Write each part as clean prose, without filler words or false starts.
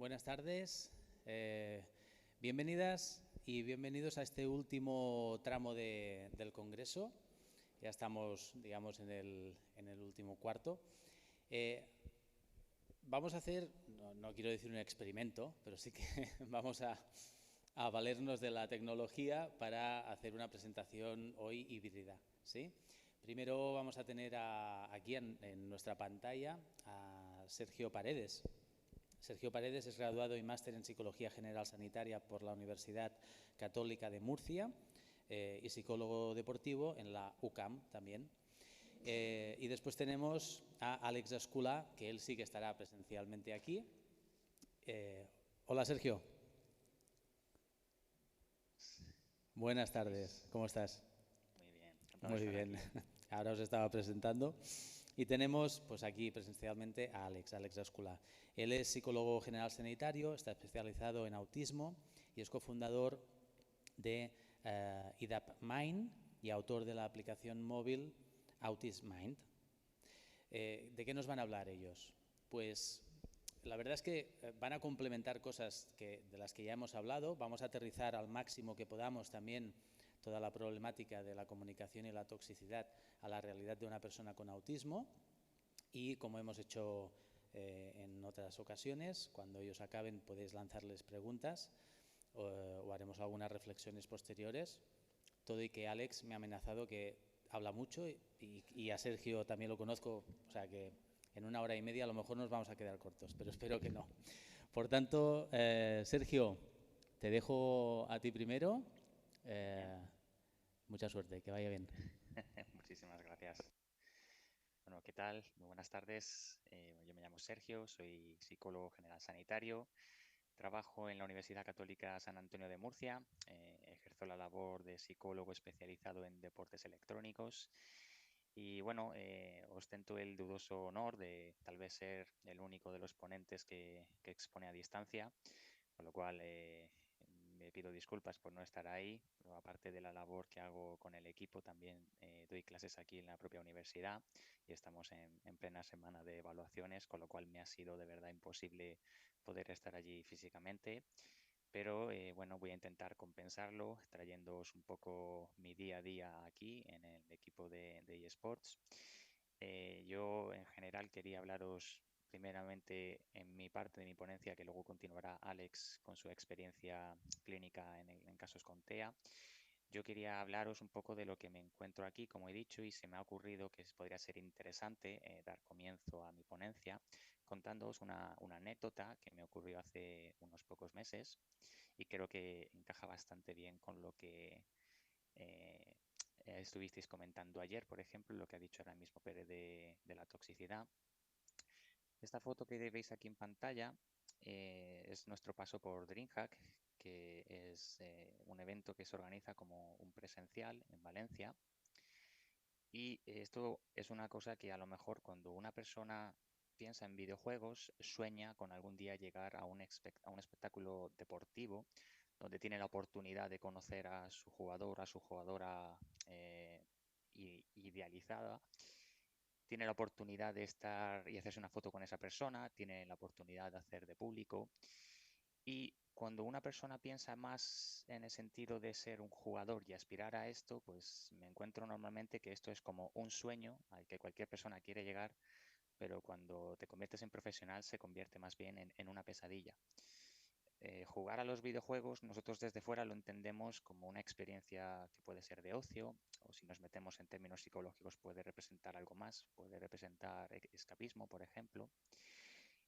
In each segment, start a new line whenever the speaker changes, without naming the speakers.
Buenas tardes, bienvenidas y bienvenidos a este último tramo del Congreso. Ya estamos, digamos, en el último cuarto. Vamos a hacer, no quiero decir un experimento, pero sí que vamos a valernos de la tecnología para hacer una presentación hoy híbrida, ¿sí? Primero vamos a tener aquí en nuestra pantalla a Sergio Paredes. Sergio Paredes es graduado y máster en Psicología General Sanitaria por la Universidad Católica de Murcia y psicólogo deportivo en la UCAM también. Y después tenemos a Àlex Escolà, que él sí que estará presencialmente aquí. Hola, Sergio. Buenas tardes, ¿cómo estás?
Muy bien, encantado de
Muy
estar
bien,
aquí.
ahora os estaba presentando. Y tenemos pues aquí presencialmente a Àlex Escolà. Él es psicólogo general sanitario, está especializado en autismo y es cofundador de IDAP Mind y autor de la aplicación móvil Autism Mind. ¿De qué nos van a hablar ellos? Pues la verdad es que van a complementar cosas de las que ya hemos hablado. Vamos a aterrizar al máximo que podamos también toda la problemática de la comunicación y la toxicidad a la realidad de una persona con autismo. Y como hemos hecho en otras ocasiones, cuando ellos acaben podéis lanzarles preguntas o haremos algunas reflexiones posteriores. Todo y que Àlex me ha amenazado que habla mucho y a Sergio también lo conozco, o sea que en una hora y media a lo mejor nos vamos a quedar cortos, pero espero que no. Por tanto, Sergio, te dejo a ti primero.
Muy bien,
Eh, Mucha suerte, que vaya bien.
muchísimas gracias. Bueno, ¿qué tal? Muy buenas tardes. Yo me llamo Sergio, soy psicólogo general sanitario. Trabajo en la Universidad Católica San Antonio de Murcia. Ejerzo la labor de psicólogo especializado en deportes electrónicos. Y bueno, ostento el dudoso honor de tal vez ser el único de los ponentes que expone a distancia, con lo cual me pido disculpas por no estar ahí, pero aparte de la labor que hago con el equipo, también doy clases aquí en la propia universidad y estamos en plena semana de evaluaciones, con lo cual me ha sido de verdad imposible poder estar allí físicamente. Pero bueno, voy a intentar compensarlo trayéndoos un poco mi día a día aquí en el equipo de eSports. Yo en general quería hablaros primeramente en mi parte de mi ponencia, que luego continuará Alex con su experiencia clínica en casos con TEA. Yo quería hablaros un poco de lo que me encuentro aquí, como he dicho, y se me ha ocurrido que podría ser interesante dar comienzo a mi ponencia contándoos una anécdota que me ocurrió hace unos pocos meses y creo que encaja bastante bien con lo que eh, estuvisteis comentando ayer, por ejemplo, lo que ha dicho ahora mismo Pere de la toxicidad. Esta foto que veis aquí en pantalla es nuestro paso por DreamHack, que es un evento que se organiza como un presencial en Valencia. Y esto es una cosa que a lo mejor cuando una persona piensa en videojuegos, sueña con algún día llegar a a un espectáculo deportivo donde tiene la oportunidad de conocer a su jugador, a su jugadora idealizada, tiene la oportunidad de estar y hacerse una foto con esa persona, tiene la oportunidad de hacer de público. Y cuando una persona piensa más en el sentido de ser un jugador y aspirar a esto, pues me encuentro normalmente que esto es como un sueño al que cualquier persona quiere llegar, pero cuando te conviertes en profesional se convierte más bien en una pesadilla. Jugar a los videojuegos, nosotros desde fuera lo entendemos como una experiencia que puede ser de ocio, o si nos metemos en términos psicológicos puede representar algo más, puede representar escapismo, por ejemplo.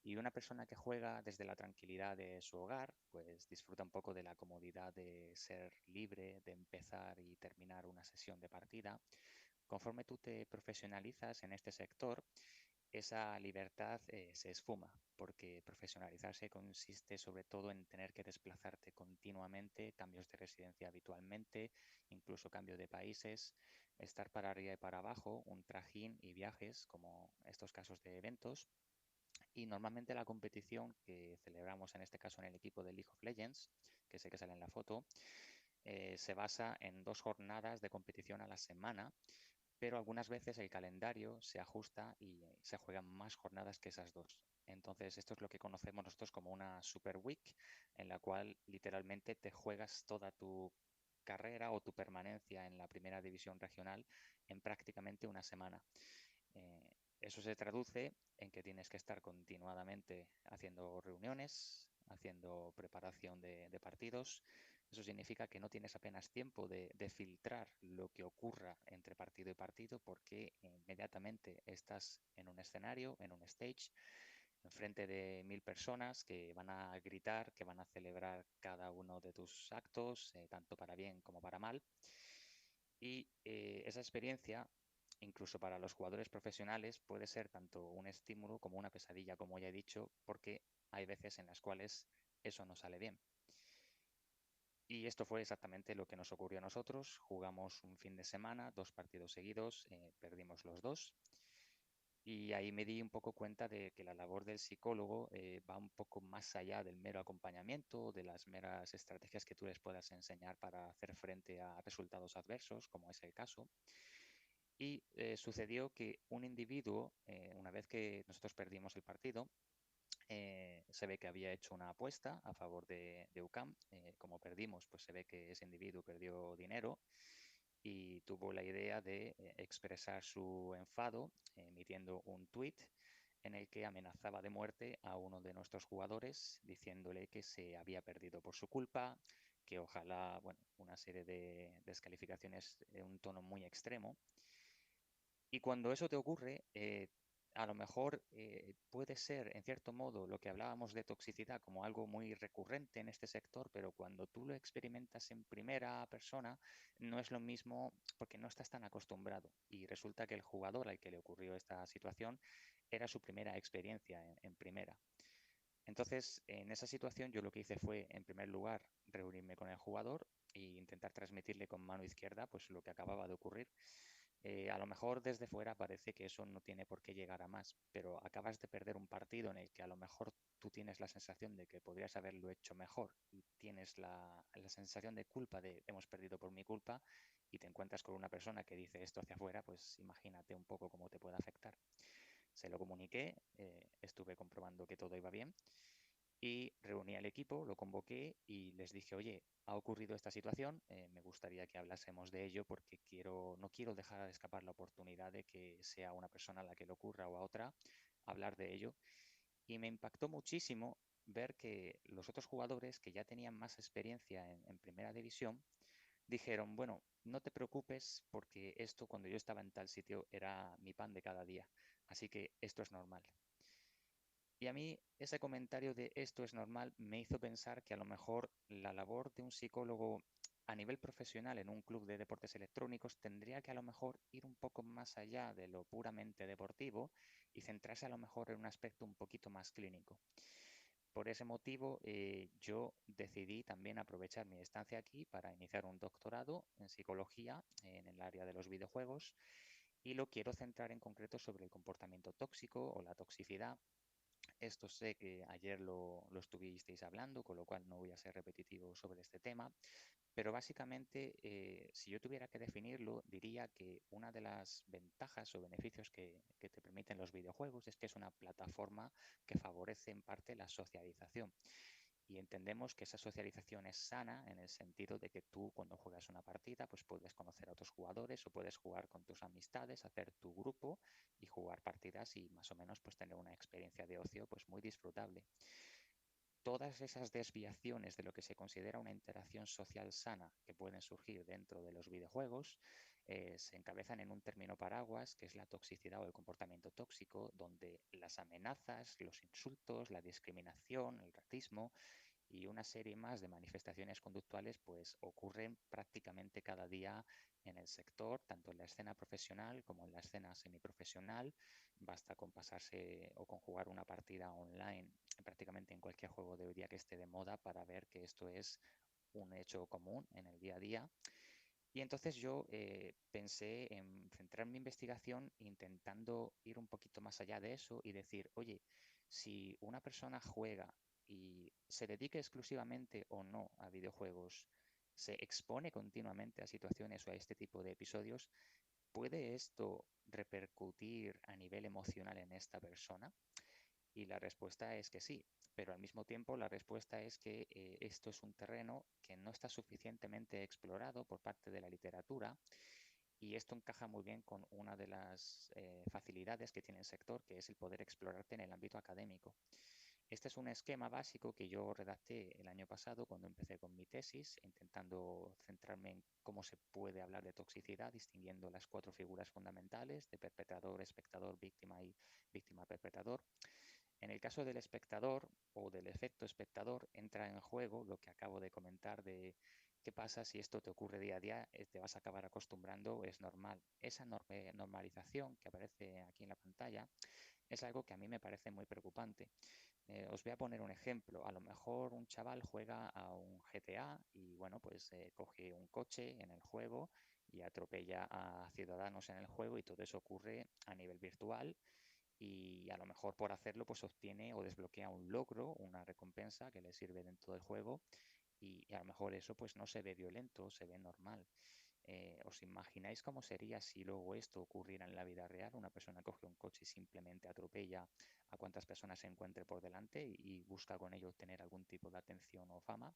Y una persona que juega desde la tranquilidad de su hogar, pues disfruta un poco de la comodidad de ser libre, de empezar y terminar una sesión de partida. Conforme tú te profesionalizas en este sector, esa libertad se esfuma, porque profesionalizarse consiste sobre todo en tener que desplazarte continuamente, cambios de residencia habitualmente, incluso cambio de países, estar para arriba y para abajo, un trajín y viajes, como estos casos de eventos. Y normalmente la competición que celebramos en este caso en el equipo de League of Legends, que sé que sale en la foto, se basa en 2 jornadas de competición a la semana pero algunas veces el calendario se ajusta y se juegan más jornadas que esas dos. Entonces, esto es lo que conocemos nosotros como una Super Week, en la cual literalmente te juegas toda tu carrera o tu permanencia en la primera división regional en prácticamente una semana. Eso se traduce en que tienes que estar continuadamente haciendo reuniones, haciendo preparación de partidos. Eso significa que no tienes apenas tiempo de filtrar lo que ocurra entre partido y partido porque inmediatamente estás en un escenario, en un stage, enfrente de 1000 personas que van a gritar, que van a celebrar cada uno de tus actos, tanto para bien como para mal. Y esa experiencia, incluso para los jugadores profesionales, puede ser tanto un estímulo como una pesadilla, como ya he dicho, porque hay veces en las cuales eso no sale bien. Y esto fue exactamente lo que nos ocurrió a nosotros. Jugamos un fin de semana, 2 partidos seguidos, perdimos los dos. Y ahí me di un poco cuenta de que la labor del psicólogo va un poco más allá del mero acompañamiento, de las meras estrategias que tú les puedas enseñar para hacer frente a resultados adversos, como es el caso. Y sucedió que un individuo, una vez que nosotros perdimos el partido, se ve que había hecho una apuesta a favor de UCAM. Como perdimos, pues se ve que ese individuo perdió dinero y tuvo la idea de expresar su enfado emitiendo un tuit en el que amenazaba de muerte a uno de nuestros jugadores, diciéndole que se había perdido por su culpa, que ojalá, bueno, una serie de descalificaciones de un tono muy extremo. Y cuando eso te ocurre, a lo mejor puede ser, en cierto modo, lo que hablábamos de toxicidad como algo muy recurrente en este sector, pero cuando tú lo experimentas en primera persona, no es lo mismo porque no estás tan acostumbrado. Y resulta que el jugador al que le ocurrió esta situación era su primera experiencia en primera. Entonces, en esa situación yo lo que hice fue, en primer lugar, reunirme con el jugador e intentar transmitirle con mano izquierda pues lo que acababa de ocurrir. A lo mejor desde fuera parece que eso no tiene por qué llegar a más, pero acabas de perder un partido en el que a lo mejor tú tienes la sensación de que podrías haberlo hecho mejor y tienes la sensación de culpa de hemos perdido por mi culpa y te encuentras con una persona que dice esto hacia afuera, pues imagínate un poco cómo te puede afectar. Se lo comuniqué, estuve comprobando que todo iba bien y reuní al equipo, lo convoqué y les dije, oye, ha ocurrido esta situación, me gustaría que hablásemos de ello porque no quiero dejar de escapar la oportunidad de que sea una persona a la que le ocurra o a otra hablar de ello. Y me impactó muchísimo ver que los otros jugadores que ya tenían más experiencia en primera división dijeron, bueno, no te preocupes porque esto cuando yo estaba en tal sitio era mi pan de cada día, así que esto es normal. Y a mí ese comentario de esto es normal me hizo pensar que a lo mejor la labor de un psicólogo a nivel profesional en un club de deportes electrónicos tendría que a lo mejor ir un poco más allá de lo puramente deportivo y centrarse a lo mejor en un aspecto un poquito más clínico. Por ese motivo, yo decidí también aprovechar mi estancia aquí para iniciar un doctorado en psicología en el área de los videojuegos y lo quiero centrar en concreto sobre el comportamiento tóxico o la toxicidad. Esto sé que ayer lo estuvisteis hablando, con lo cual no voy a ser repetitivo sobre este tema, pero básicamente, si yo tuviera que definirlo, diría que una de las ventajas o beneficios que te permiten los videojuegos es que es una plataforma que favorece en parte la socialización. Y entendemos que esa socialización es sana en el sentido de que tú cuando juegas una partida pues puedes conocer a otros jugadores o puedes jugar con tus amistades, hacer tu grupo y jugar partidas y más o menos pues tener una experiencia de ocio pues muy disfrutable. Todas esas desviaciones de lo que se considera una interacción social sana que pueden surgir dentro de los videojuegos se encabezan en un término paraguas que es la toxicidad o el comportamiento tóxico, donde las amenazas, los insultos, la discriminación, el racismo y una serie más de manifestaciones conductuales pues ocurren prácticamente cada día en el sector, tanto en la escena profesional como en la escena semiprofesional. Basta con pasarse o con jugar una partida online prácticamente en cualquier juego de hoy día que esté de moda para ver que esto es un hecho común en el día a día. Y entonces yo pensé en centrar mi investigación intentando ir un poquito más allá de eso y decir, oye, si una persona juega y se dedique exclusivamente o no a videojuegos, se expone continuamente a situaciones o a este tipo de episodios, ¿puede esto repercutir a nivel emocional en esta persona? Y la respuesta es que sí, pero al mismo tiempo la respuesta es que esto es un terreno que no está suficientemente explorado por parte de la literatura y esto encaja muy bien con una de las facilidades que tiene el sector, que es el poder explorarte en el ámbito académico. Este es un esquema básico que yo redacté el año pasado cuando empecé con mi tesis, intentando centrarme en cómo se puede hablar de toxicidad, distinguiendo las 4 figuras fundamentales de perpetrador, espectador, víctima y víctima-perpetrador. En el caso del espectador o del efecto espectador, entra en juego lo que acabo de comentar de qué pasa si esto te ocurre día a día, te vas a acabar acostumbrando, es normal. Esa normalización que aparece aquí en la pantalla es algo que a mí me parece muy preocupante. Os voy a poner un ejemplo. A lo mejor un chaval juega a un GTA y bueno, pues coge un coche en el juego y atropella a ciudadanos en el juego y todo eso ocurre a nivel virtual y a lo mejor por hacerlo pues obtiene o desbloquea un logro, una recompensa que le sirve dentro del juego y a lo mejor eso pues no se ve violento, se ve normal. ¿Os imagináis cómo sería si luego esto ocurriera en la vida real? Una persona coge un coche y simplemente atropella a cuantas personas se encuentre por delante y busca con ello obtener algún tipo de atención o fama.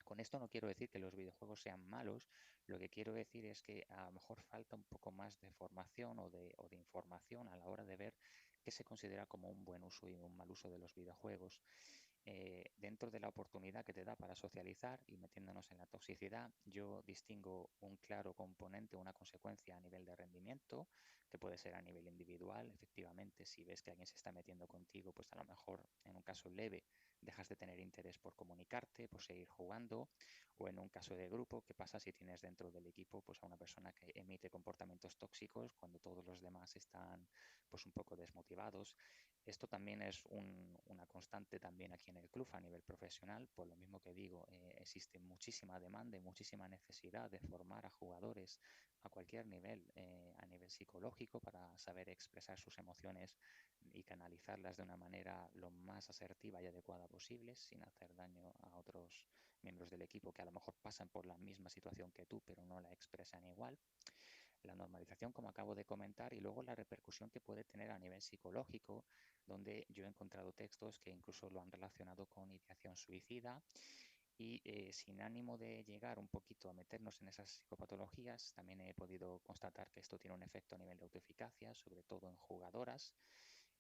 Con esto no quiero decir que los videojuegos sean malos, lo que quiero decir es que a lo mejor falta un poco más de formación o de información a la hora de ver qué se considera como un buen uso y un mal uso de los videojuegos. Dentro de la oportunidad que te da para socializar y metiéndonos en la toxicidad, yo distingo un claro componente, una consecuencia a nivel de rendimiento, que puede ser a nivel individual. Efectivamente, si ves que alguien se está metiendo contigo, pues a lo mejor en un caso leve dejas de tener interés por comunicarte, por seguir jugando, o en un caso de grupo, ¿qué pasa si tienes dentro del equipo pues a una persona que emite comportamientos tóxicos cuando todos los demás están pues un poco desmotivados? Esto también es una constante también aquí en el club a nivel profesional, por lo mismo que digo, existe muchísima demanda y muchísima necesidad de formar a jugadores a cualquier nivel, a nivel psicológico, para saber expresar sus emociones y canalizarlas de una manera lo más asertiva y adecuada posible, sin hacer daño a otros miembros del equipo que a lo mejor pasan por la misma situación que tú, pero no la expresan igual. La normalización, como acabo de comentar, y luego la repercusión que puede tener a nivel psicológico, donde yo he encontrado textos que incluso lo han relacionado con ideación suicida y sin ánimo de llegar un poquito a meternos en esas psicopatologías, también he podido constatar que esto tiene un efecto a nivel de autoeficacia, sobre todo en jugadoras,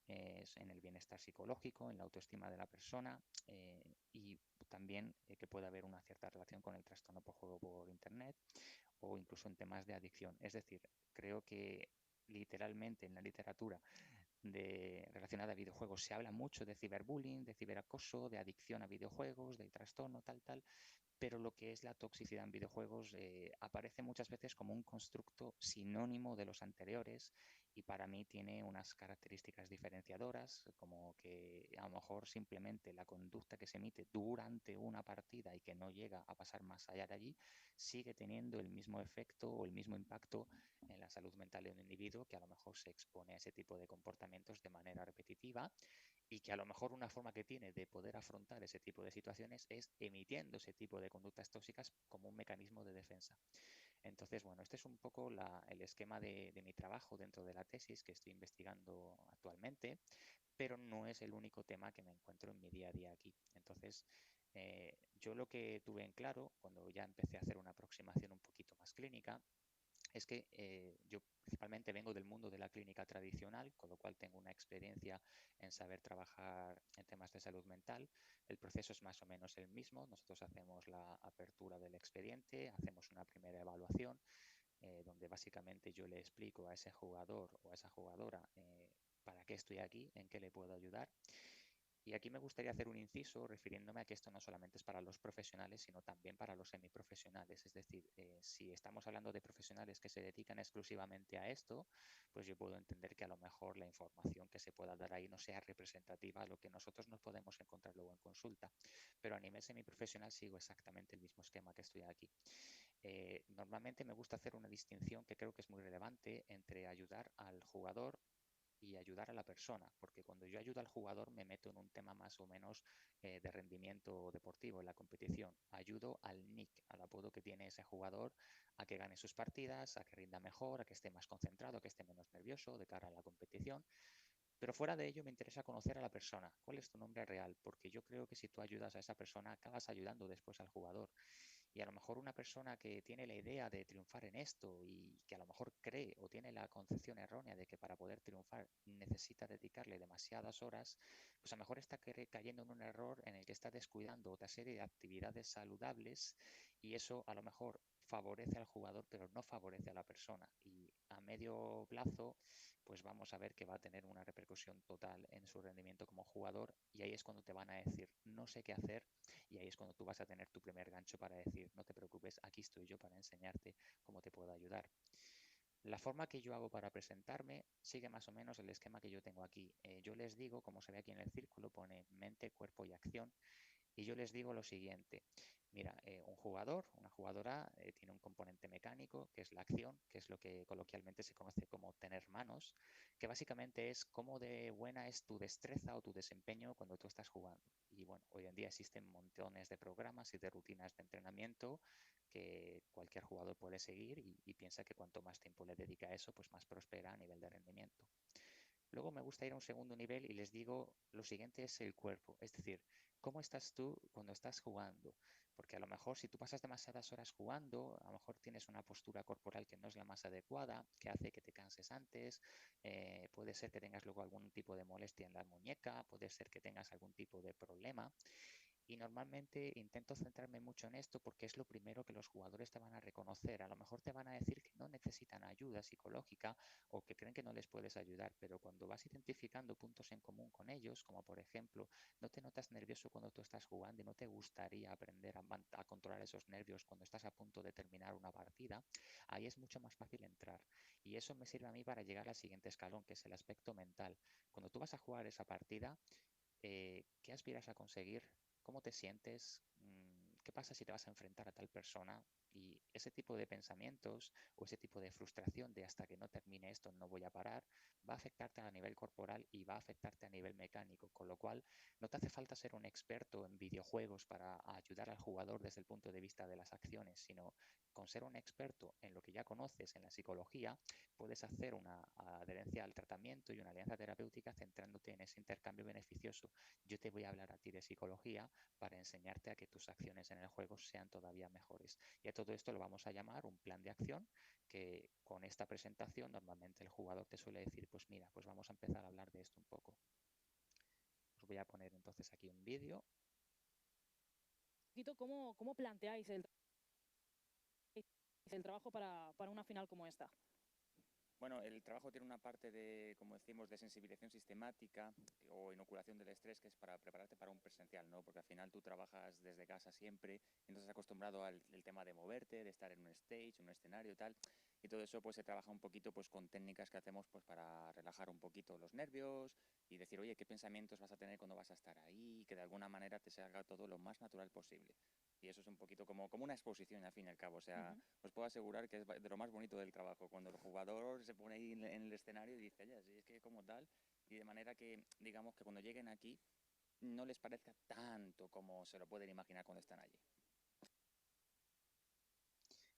en el bienestar psicológico, en la autoestima de la persona y también que puede haber una cierta relación con el trastorno por juego por Internet o incluso en temas de adicción. Es decir, creo que literalmente en la literatura relacionada a videojuegos se habla mucho de ciberbullying, de ciberacoso, de adicción a videojuegos, de trastorno, tal, pero lo que es la toxicidad en videojuegos aparece muchas veces como un constructo sinónimo de los anteriores y para mí tiene unas características diferenciadoras, como que a lo mejor simplemente la conducta que se emite durante una partida y que no llega a pasar más allá de allí, sigue teniendo el mismo efecto o el mismo impacto en la salud mental de un individuo que a lo mejor se expone a ese tipo de comportamientos de manera repetitiva y que a lo mejor una forma que tiene de poder afrontar ese tipo de situaciones es emitiendo ese tipo de conductas tóxicas como un mecanismo de defensa. Entonces, bueno, este es un poco el esquema de mi trabajo dentro de la tesis que estoy investigando actualmente, pero no es el único tema que me encuentro en mi día a día aquí. Entonces, yo lo que tuve en claro cuando ya empecé a hacer una aproximación un poquito más clínica es que yo principalmente vengo del mundo de la clínica tradicional, con lo cual tengo una experiencia en saber trabajar en temas de salud mental. El proceso es más o menos el mismo. Nosotros hacemos la apertura del expediente, hacemos una primera evaluación, donde básicamente yo le explico a ese jugador o a esa jugadora para qué estoy aquí, en qué le puedo ayudar. Y aquí me gustaría hacer un inciso refiriéndome a que esto no solamente es para los profesionales, sino también para los semiprofesionales. Es decir, si estamos hablando de profesionales que se dedican exclusivamente a esto, pues yo puedo entender que a lo mejor la información que se pueda dar ahí no sea representativa a lo que nosotros nos podemos encontrar luego en consulta. Pero a nivel semiprofesional sigo exactamente el mismo esquema que estoy aquí. Normalmente me gusta hacer una distinción que creo que es muy relevante entre ayudar al jugador y ayudar a la persona, porque cuando yo ayudo al jugador me meto en un tema más o menos de rendimiento deportivo en la competición. Ayudo al nick, al apodo que tiene ese jugador, a que gane sus partidas, a que rinda mejor, a que esté más concentrado, a que esté menos nervioso de cara a la competición. Pero fuera de ello me interesa conocer a la persona. ¿Cuál es tu nombre real? Porque yo creo que si tú ayudas a esa persona, acabas ayudando después al jugador. Y a lo mejor una persona que tiene la idea de triunfar en esto y que a lo mejor cree o tiene la concepción errónea de que para poder triunfar necesita dedicarle demasiadas horas, pues a lo mejor está cayendo en un error en el que está descuidando otra serie de actividades saludables y eso a lo mejor favorece al jugador pero no favorece a la persona y a medio plazo pues vamos a ver que va a tener una repercusión total en su rendimiento como jugador y ahí es cuando te van a decir no sé qué hacer y ahí es cuando tú vas a tener tu primer gancho para decir, no te preocupes, aquí estoy yo para enseñarte cómo te puedo ayudar. La forma que yo hago para presentarme sigue más o menos el esquema que yo tengo aquí. Yo les digo, como se ve aquí en el círculo, pone mente, cuerpo y acción. Y yo les digo lo siguiente, mira, un jugador, una jugadora tiene un componente mecánico, que es la acción, que es lo que coloquialmente se conoce como tener manos, que básicamente es cómo de buena es tu destreza o tu desempeño cuando tú estás jugando. Y bueno, hoy en día existen montones de programas y de rutinas de entrenamiento que cualquier jugador puede seguir y piensa que cuanto más tiempo le dedica a eso, pues más prospera a nivel de rendimiento. Luego me gusta ir a un segundo nivel y les digo, lo siguiente es el cuerpo, es decir, ¿cómo estás tú cuando estás jugando? Porque a lo mejor si tú pasas demasiadas horas jugando, a lo mejor tienes una postura corporal que no es la más adecuada, que hace que te canses antes, puede ser que tengas luego algún tipo de molestia en la muñeca, puede ser que tengas algún tipo de problema. Y normalmente intento centrarme mucho en esto porque es lo primero que los jugadores te van a reconocer. A lo mejor te van a decir que no necesitan ayuda psicológica o que creen que no les puedes ayudar, pero cuando vas identificando puntos en común con ellos, como por ejemplo, no te notas nervioso cuando tú estás jugando y no te gustaría aprender a controlar esos nervios cuando estás a punto de terminar una partida, ahí es mucho más fácil entrar. Y eso me sirve a mí para llegar al siguiente escalón, que es el aspecto mental. Cuando tú vas a jugar esa partida, ¿qué aspiras a conseguir? ¿Cómo te sientes? ¿Qué pasa si te vas a enfrentar a tal persona? Y ese tipo de pensamientos o ese tipo de frustración de hasta que no termine esto no voy a parar, va a afectarte a nivel corporal y va a afectarte a nivel mecánico, con lo cual no te hace falta ser un experto en videojuegos para ayudar al jugador desde el punto de vista de las acciones, sino con ser un experto en lo que ya conoces en la psicología, puedes hacer una adherencia al tratamiento y una alianza terapéutica centrándote en ese intercambio beneficioso. Yo te voy a hablar a ti de psicología para enseñarte a que tus acciones en el juego sean todavía mejores. Y a todo esto lo vamos a llamar un plan de acción, que con esta presentación normalmente el jugador te suele decir, pues mira, pues vamos a empezar a hablar de esto un poco. Os voy a poner entonces aquí un vídeo.
¿Cómo planteáis el trabajo para una final como esta?
Bueno, el trabajo tiene una parte de, como decimos, de sensibilización sistemática o inoculación del estrés, que es para prepararte para un presencial, ¿no? Porque al final tú trabajas desde casa siempre, entonces acostumbrado al el tema de moverte, de estar en un stage, en un escenario y tal, y todo eso pues se trabaja un poquito pues con técnicas que hacemos pues para relajar un poquito los nervios y decir, oye, ¿qué pensamientos vas a tener cuando vas a estar ahí? Que de alguna manera te salga todo lo más natural posible. Y eso es un poquito como una exposición al fin y al cabo, o sea, os puedo asegurar que es de lo más bonito del trabajo, cuando el jugador se pone ahí en el escenario y dice, ya, si es que como tal, y de manera que, digamos, que cuando lleguen aquí no les parezca tanto como se lo pueden imaginar cuando están allí.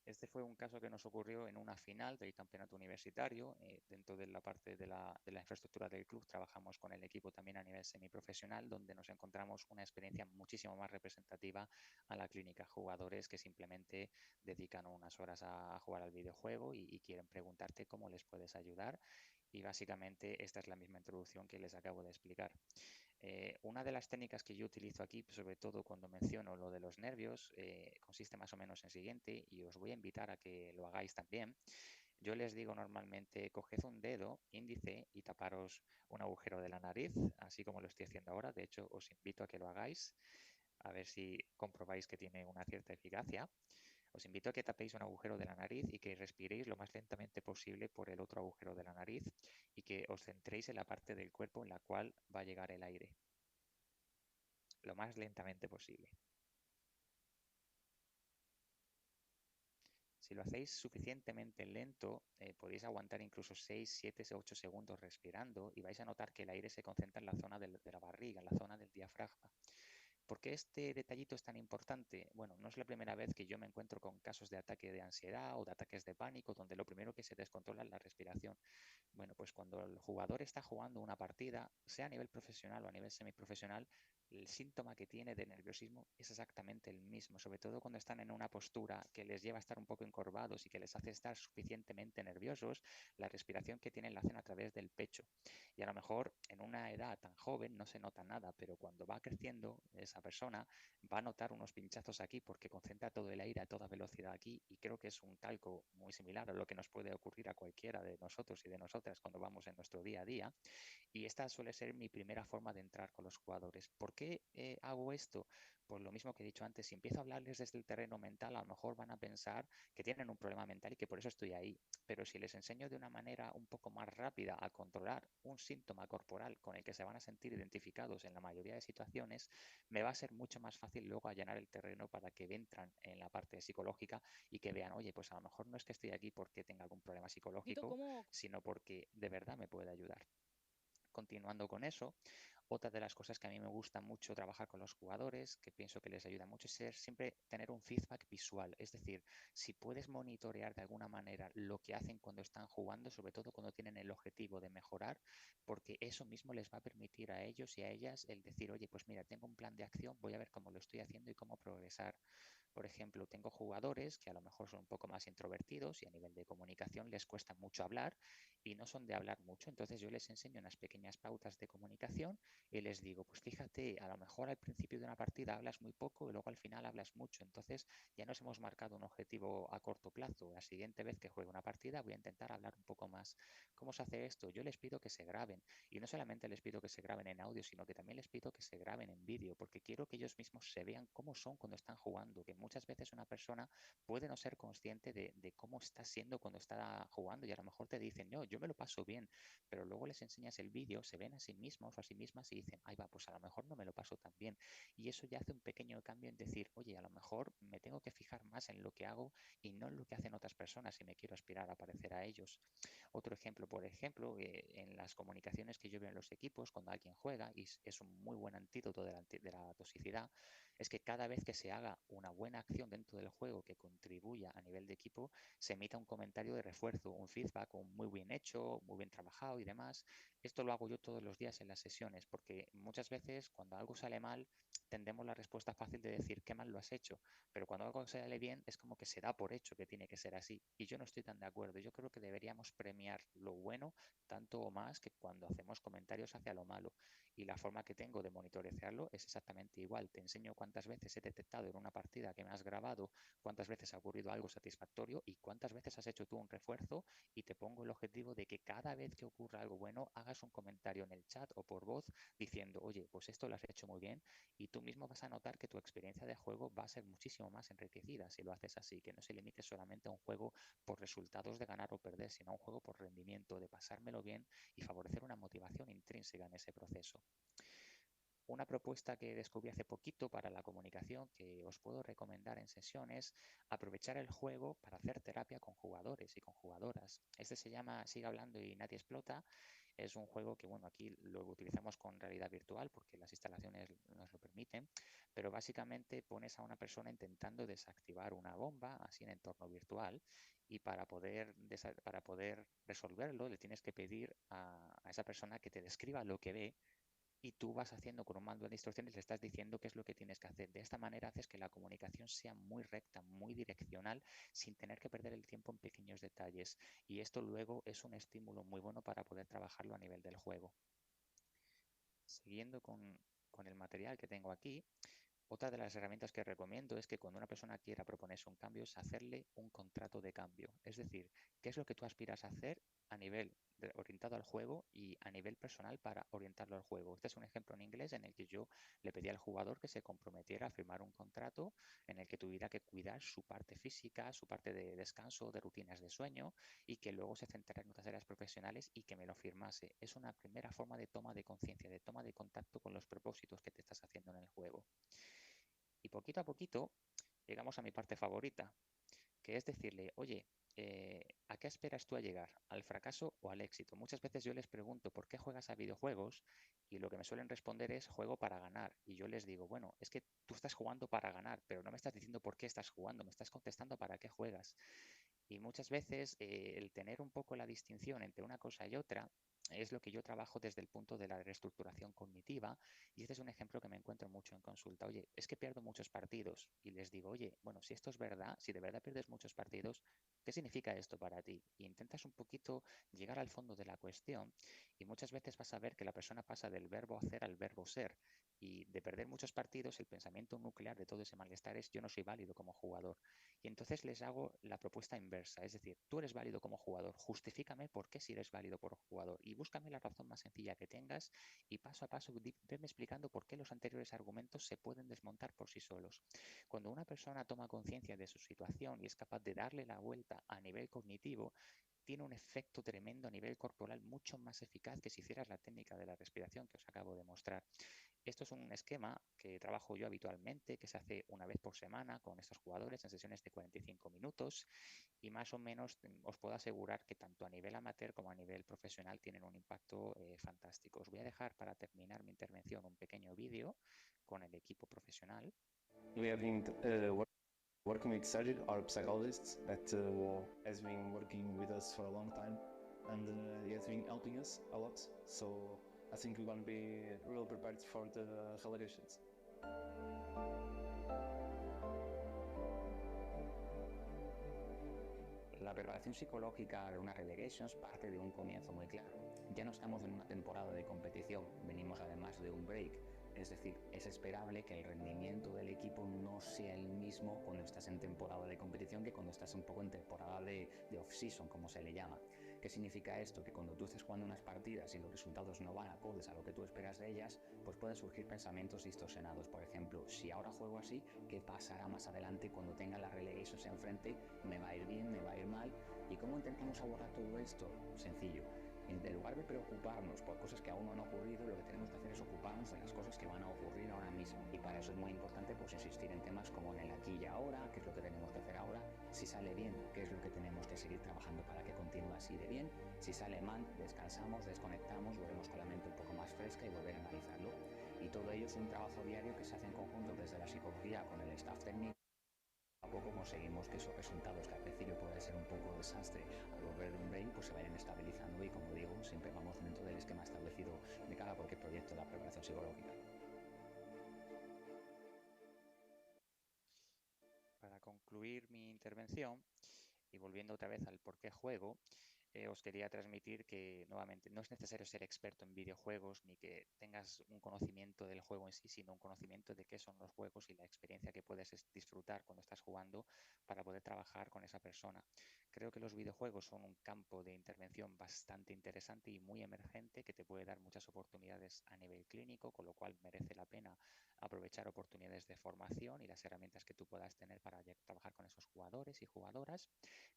Este fue un caso que nos ocurrió en una final del campeonato universitario. Dentro de la parte de la infraestructura del club trabajamos con el equipo también a nivel semiprofesional, donde nos encontramos una experiencia muchísimo más representativa a la clínica. Jugadores que simplemente dedican unas horas a jugar al videojuego y quieren preguntarte cómo les puedes ayudar. Y básicamente esta es la misma introducción que les acabo de explicar. Una de las técnicas que yo utilizo aquí, sobre todo cuando menciono lo de los nervios, consiste más o menos en siguiente, y os voy a invitar a que lo hagáis también. Yo les digo normalmente, coged un dedo índice y taparos un agujero de la nariz, así como lo estoy haciendo ahora. De hecho, os invito a que lo hagáis, a ver si comprobáis que tiene una cierta eficacia. Os invito a que tapéis un agujero de la nariz y que respiréis lo más lentamente posible por el otro agujero de la nariz y que os centréis en la parte del cuerpo en la cual va a llegar el aire, lo más lentamente posible. Si lo hacéis suficientemente lento, podéis aguantar incluso 6, 7, 8 segundos respirando y vais a notar que el aire se concentra en la zona de la barriga, en la zona del diafragma. ¿Por qué este detallito es tan importante? Bueno, no es la primera vez que yo me encuentro con casos de ataque de ansiedad o de ataques de pánico donde lo primero que se descontrola es la respiración. Bueno, pues cuando el jugador está jugando una partida, sea a nivel profesional o a nivel semiprofesional, el síntoma que tiene de nerviosismo es exactamente el mismo, sobre todo cuando están en una postura que les lleva a estar un poco encorvados y que les hace estar suficientemente nerviosos, la respiración que tienen la hacen a través del pecho. Y a lo mejor en una edad tan joven no se nota nada, pero cuando va creciendo esa persona va a notar unos pinchazos aquí porque concentra todo el aire a toda velocidad aquí y creo que es un calco muy similar a lo que nos puede ocurrir a cualquiera de nosotros y de nosotras cuando vamos en nuestro día a día. Y esta suele ser mi primera forma de entrar con los jugadores. ¿Por qué hago esto? Pues lo mismo que he dicho antes, si empiezo a hablarles desde el terreno mental, a lo mejor van a pensar que tienen un problema mental y que por eso estoy ahí. Pero si les enseño de una manera un poco más rápida a controlar un síntoma corporal con el que se van a sentir identificados en la mayoría de situaciones, me va a ser mucho más fácil luego allanar el terreno para que entran en la parte psicológica y que vean, oye, pues a lo mejor no es que estoy aquí porque tenga algún problema
Tito,
psicológico,
¿cómo,
sino porque de verdad me puede ayudar. Continuando con eso, otra de las cosas que a mí me gusta mucho trabajar con los jugadores, que pienso que les ayuda mucho, es siempre tener un feedback visual. Es decir, si puedes monitorear de alguna manera lo que hacen cuando están jugando, sobre todo cuando tienen el objetivo de mejorar, porque eso mismo les va a permitir a ellos y a ellas el decir, oye, pues mira, tengo un plan de acción, voy a ver cómo lo estoy haciendo y cómo progresar. Por ejemplo, tengo jugadores que a lo mejor son un poco más introvertidos y a nivel de comunicación les cuesta mucho hablar y no son de hablar mucho. Entonces yo les enseño unas pequeñas pautas de comunicación y les digo, pues fíjate, a lo mejor al principio de una partida hablas muy poco y luego al final hablas mucho. Entonces ya nos hemos marcado un objetivo a corto plazo. La siguiente vez que juegue una partida voy a intentar hablar un poco más. ¿Cómo se hace esto? Yo les pido que se graben y no solamente les pido que se graben en audio, sino que también les pido que se graben en vídeo porque quiero que ellos mismos se vean cómo son cuando están jugando, que muchas veces una persona puede no ser consciente de cómo está siendo cuando está jugando y a lo mejor te dicen, no, yo me lo paso bien, pero luego les enseñas el vídeo, se ven a sí mismos o a sí mismas y dicen, ay va, pues a lo mejor no me lo paso tan bien. Y eso ya hace un pequeño cambio en decir, oye, a lo mejor me tengo que fijar más en lo que hago y no en lo que hacen otras personas si me quiero aspirar a parecer a ellos. Otro ejemplo, por ejemplo, en las comunicaciones que yo veo en los equipos, cuando alguien juega, y es un muy buen antídoto de la toxicidad, es que cada vez que se haga una buena acción dentro del juego que contribuya a nivel de equipo, se emita un comentario de refuerzo, un feedback, un muy bien hecho, muy bien trabajado y demás. Esto lo hago yo todos los días en las sesiones, porque muchas veces cuando algo sale mal, tendemos la respuesta fácil de decir qué mal lo has hecho, pero cuando algo sale bien es como que se da por hecho que tiene que ser así. Y yo no estoy tan de acuerdo. Yo creo que deberíamos premiar lo bueno tanto o más que cuando hacemos comentarios hacia lo malo. Y la forma que tengo de monitorearlo es exactamente igual. Te enseño cuántas veces he detectado en una partida que me has grabado, cuántas veces ha ocurrido algo satisfactorio y cuántas veces has hecho tú un refuerzo y te pongo el objetivo de que cada vez que ocurra algo bueno hagas un comentario en el chat o por voz diciendo, oye, pues esto lo has hecho muy bien y tú mismo vas a notar que tu experiencia de juego va a ser muchísimo más enriquecida si lo haces así, que no se limite solamente a un juego por resultados de ganar o perder, sino a un juego por rendimiento, de pasármelo bien y favorecer una motivación intrínseca en ese proceso. Una propuesta que descubrí hace poquito para la comunicación que os puedo recomendar en sesión es aprovechar el juego para hacer terapia con jugadores y con jugadoras. Este se llama Sigue hablando y nadie explota. Es un juego que, bueno, aquí lo utilizamos con realidad virtual porque las instalaciones nos lo permiten, pero básicamente pones a una persona intentando desactivar una bomba así en entorno virtual y para poder resolverlo le tienes que pedir a esa persona que te describa lo que ve y tú vas haciendo con un manual de instrucciones, le estás diciendo qué es lo que tienes que hacer. De esta manera haces que la comunicación sea muy recta, muy direccional, sin tener que perder el tiempo en pequeños detalles. Y esto luego es un estímulo muy bueno para poder trabajarlo a nivel del juego. Siguiendo con el material que tengo aquí, otra de las herramientas que recomiendo es que cuando una persona quiera proponerse un cambio es hacerle un contrato de cambio. Es decir, qué es lo que tú aspiras a hacer a nivel orientado al juego y a nivel personal para orientarlo al juego. Este es un ejemplo en inglés en el que yo le pedí al jugador que se comprometiera a firmar un contrato en el que tuviera que cuidar su parte física, su parte de descanso, de rutinas de sueño y que luego se centrara en otras áreas profesionales y que me lo firmase. Es una primera forma de toma de conciencia, de toma de contacto con los propósitos que te estás haciendo en el juego. Y poquito a poquito llegamos a mi parte favorita. que es decirle, oye, ¿a qué esperas tú a llegar? ¿Al fracaso o al éxito? Muchas veces yo les pregunto, ¿por qué juegas a videojuegos? Y lo que me suelen responder es, juego para ganar. Y yo les digo, bueno, es que tú estás jugando para ganar, pero no me estás diciendo por qué estás jugando, me estás contestando para qué juegas. Y muchas veces el tener un poco la distinción entre una cosa y otra es lo que yo trabajo desde el punto de la reestructuración cognitiva, y este es un ejemplo que me encuentro mucho en consulta. Oye, es que pierdo muchos partidos, y les digo, oye, bueno, si esto es verdad, si de verdad pierdes muchos partidos, ¿qué significa esto para ti? Y intentas un poquito llegar al fondo de la cuestión, y muchas veces vas a ver que la persona pasa del verbo hacer al verbo ser, y de perder muchos partidos, el pensamiento nuclear de todo ese malestar es yo no soy válido como jugador. Y entonces les hago la propuesta inversa, es decir, tú eres válido como jugador, justifícame por qué si eres válido por jugador y búscame la razón más sencilla que tengas y paso a paso veme explicando por qué los anteriores argumentos se pueden desmontar por sí solos. Cuando una persona toma conciencia de su situación y es capaz de darle la vuelta a nivel cognitivo, tiene un efecto tremendo a nivel corporal mucho más eficaz que si hicieras la técnica de la respiración que os acabo de mostrar. Esto es un esquema que trabajo yo habitualmente, que se hace una vez por semana con estos jugadores en sesiones de 45 minutos y más o menos os puedo asegurar que tanto a nivel amateur como a nivel profesional tienen un impacto fantástico. Os voy a dejar para terminar mi intervención un pequeño vídeo con el equipo profesional.
We have been working with Sajid, our psychologist, that has been working with us for a long time, and he has been helping us a lot. So I think we're going to be real prepared for the relegations.
La preparación psicológica de una relegations parte de un comienzo muy claro. Ya no estamos en una temporada de competición, venimos además de un break. Es decir, es esperable que el rendimiento del equipo no sea el mismo cuando estás en temporada de competición que cuando estás un poco en temporada de off-season, como se le llama. ¿Qué significa esto? Que cuando tú estés jugando unas partidas y los resultados no van acordes a lo que tú esperas de ellas, pues pueden surgir pensamientos distorsionados. Por ejemplo, si ahora juego así, ¿qué pasará más adelante cuando tenga las relegations enfrente? ¿Me va a ir bien? ¿Me va a ir mal? ¿Y cómo intentamos abordar todo esto? Sencillo. En lugar de preocuparnos por cosas que aún no han ocurrido, lo que tenemos que hacer es ocuparnos de las cosas que van a ocurrir ahora mismo. Y para eso es muy importante pues insistir en temas como en el aquí y ahora, qué es lo que tenemos que hacer ahora, si sale bien, qué es lo que tenemos que seguir trabajando para que continúe así de bien, si sale mal, descansamos, desconectamos, volvemos con la mente un poco más fresca y volver a analizarlo. Y todo ello es un trabajo diario que se hace en conjunto desde la psicología con el staff técnico. A poco conseguimos que esos resultados, que al principio puede ser un poco desastre, al volver de un break, pues se vayan estabilizando y, como digo, siempre vamos dentro del esquema establecido de cada cualquier proyecto de la preparación psicológica.
Para concluir mi intervención y volviendo otra vez al por qué juego, os quería transmitir que, nuevamente, no es necesario ser experto en videojuegos ni que tengas un conocimiento del juego en sí, sino un conocimiento de qué son los juegos y la experiencia que puedes disfrutar cuando estás jugando para poder trabajar con esa persona. Creo que los videojuegos son un campo de intervención bastante interesante y muy emergente que te puede dar muchas oportunidades a nivel clínico, con lo cual merece la pena aprovechar oportunidades de formación y las herramientas que tú puedas tener para trabajar con esos jugadores y jugadoras.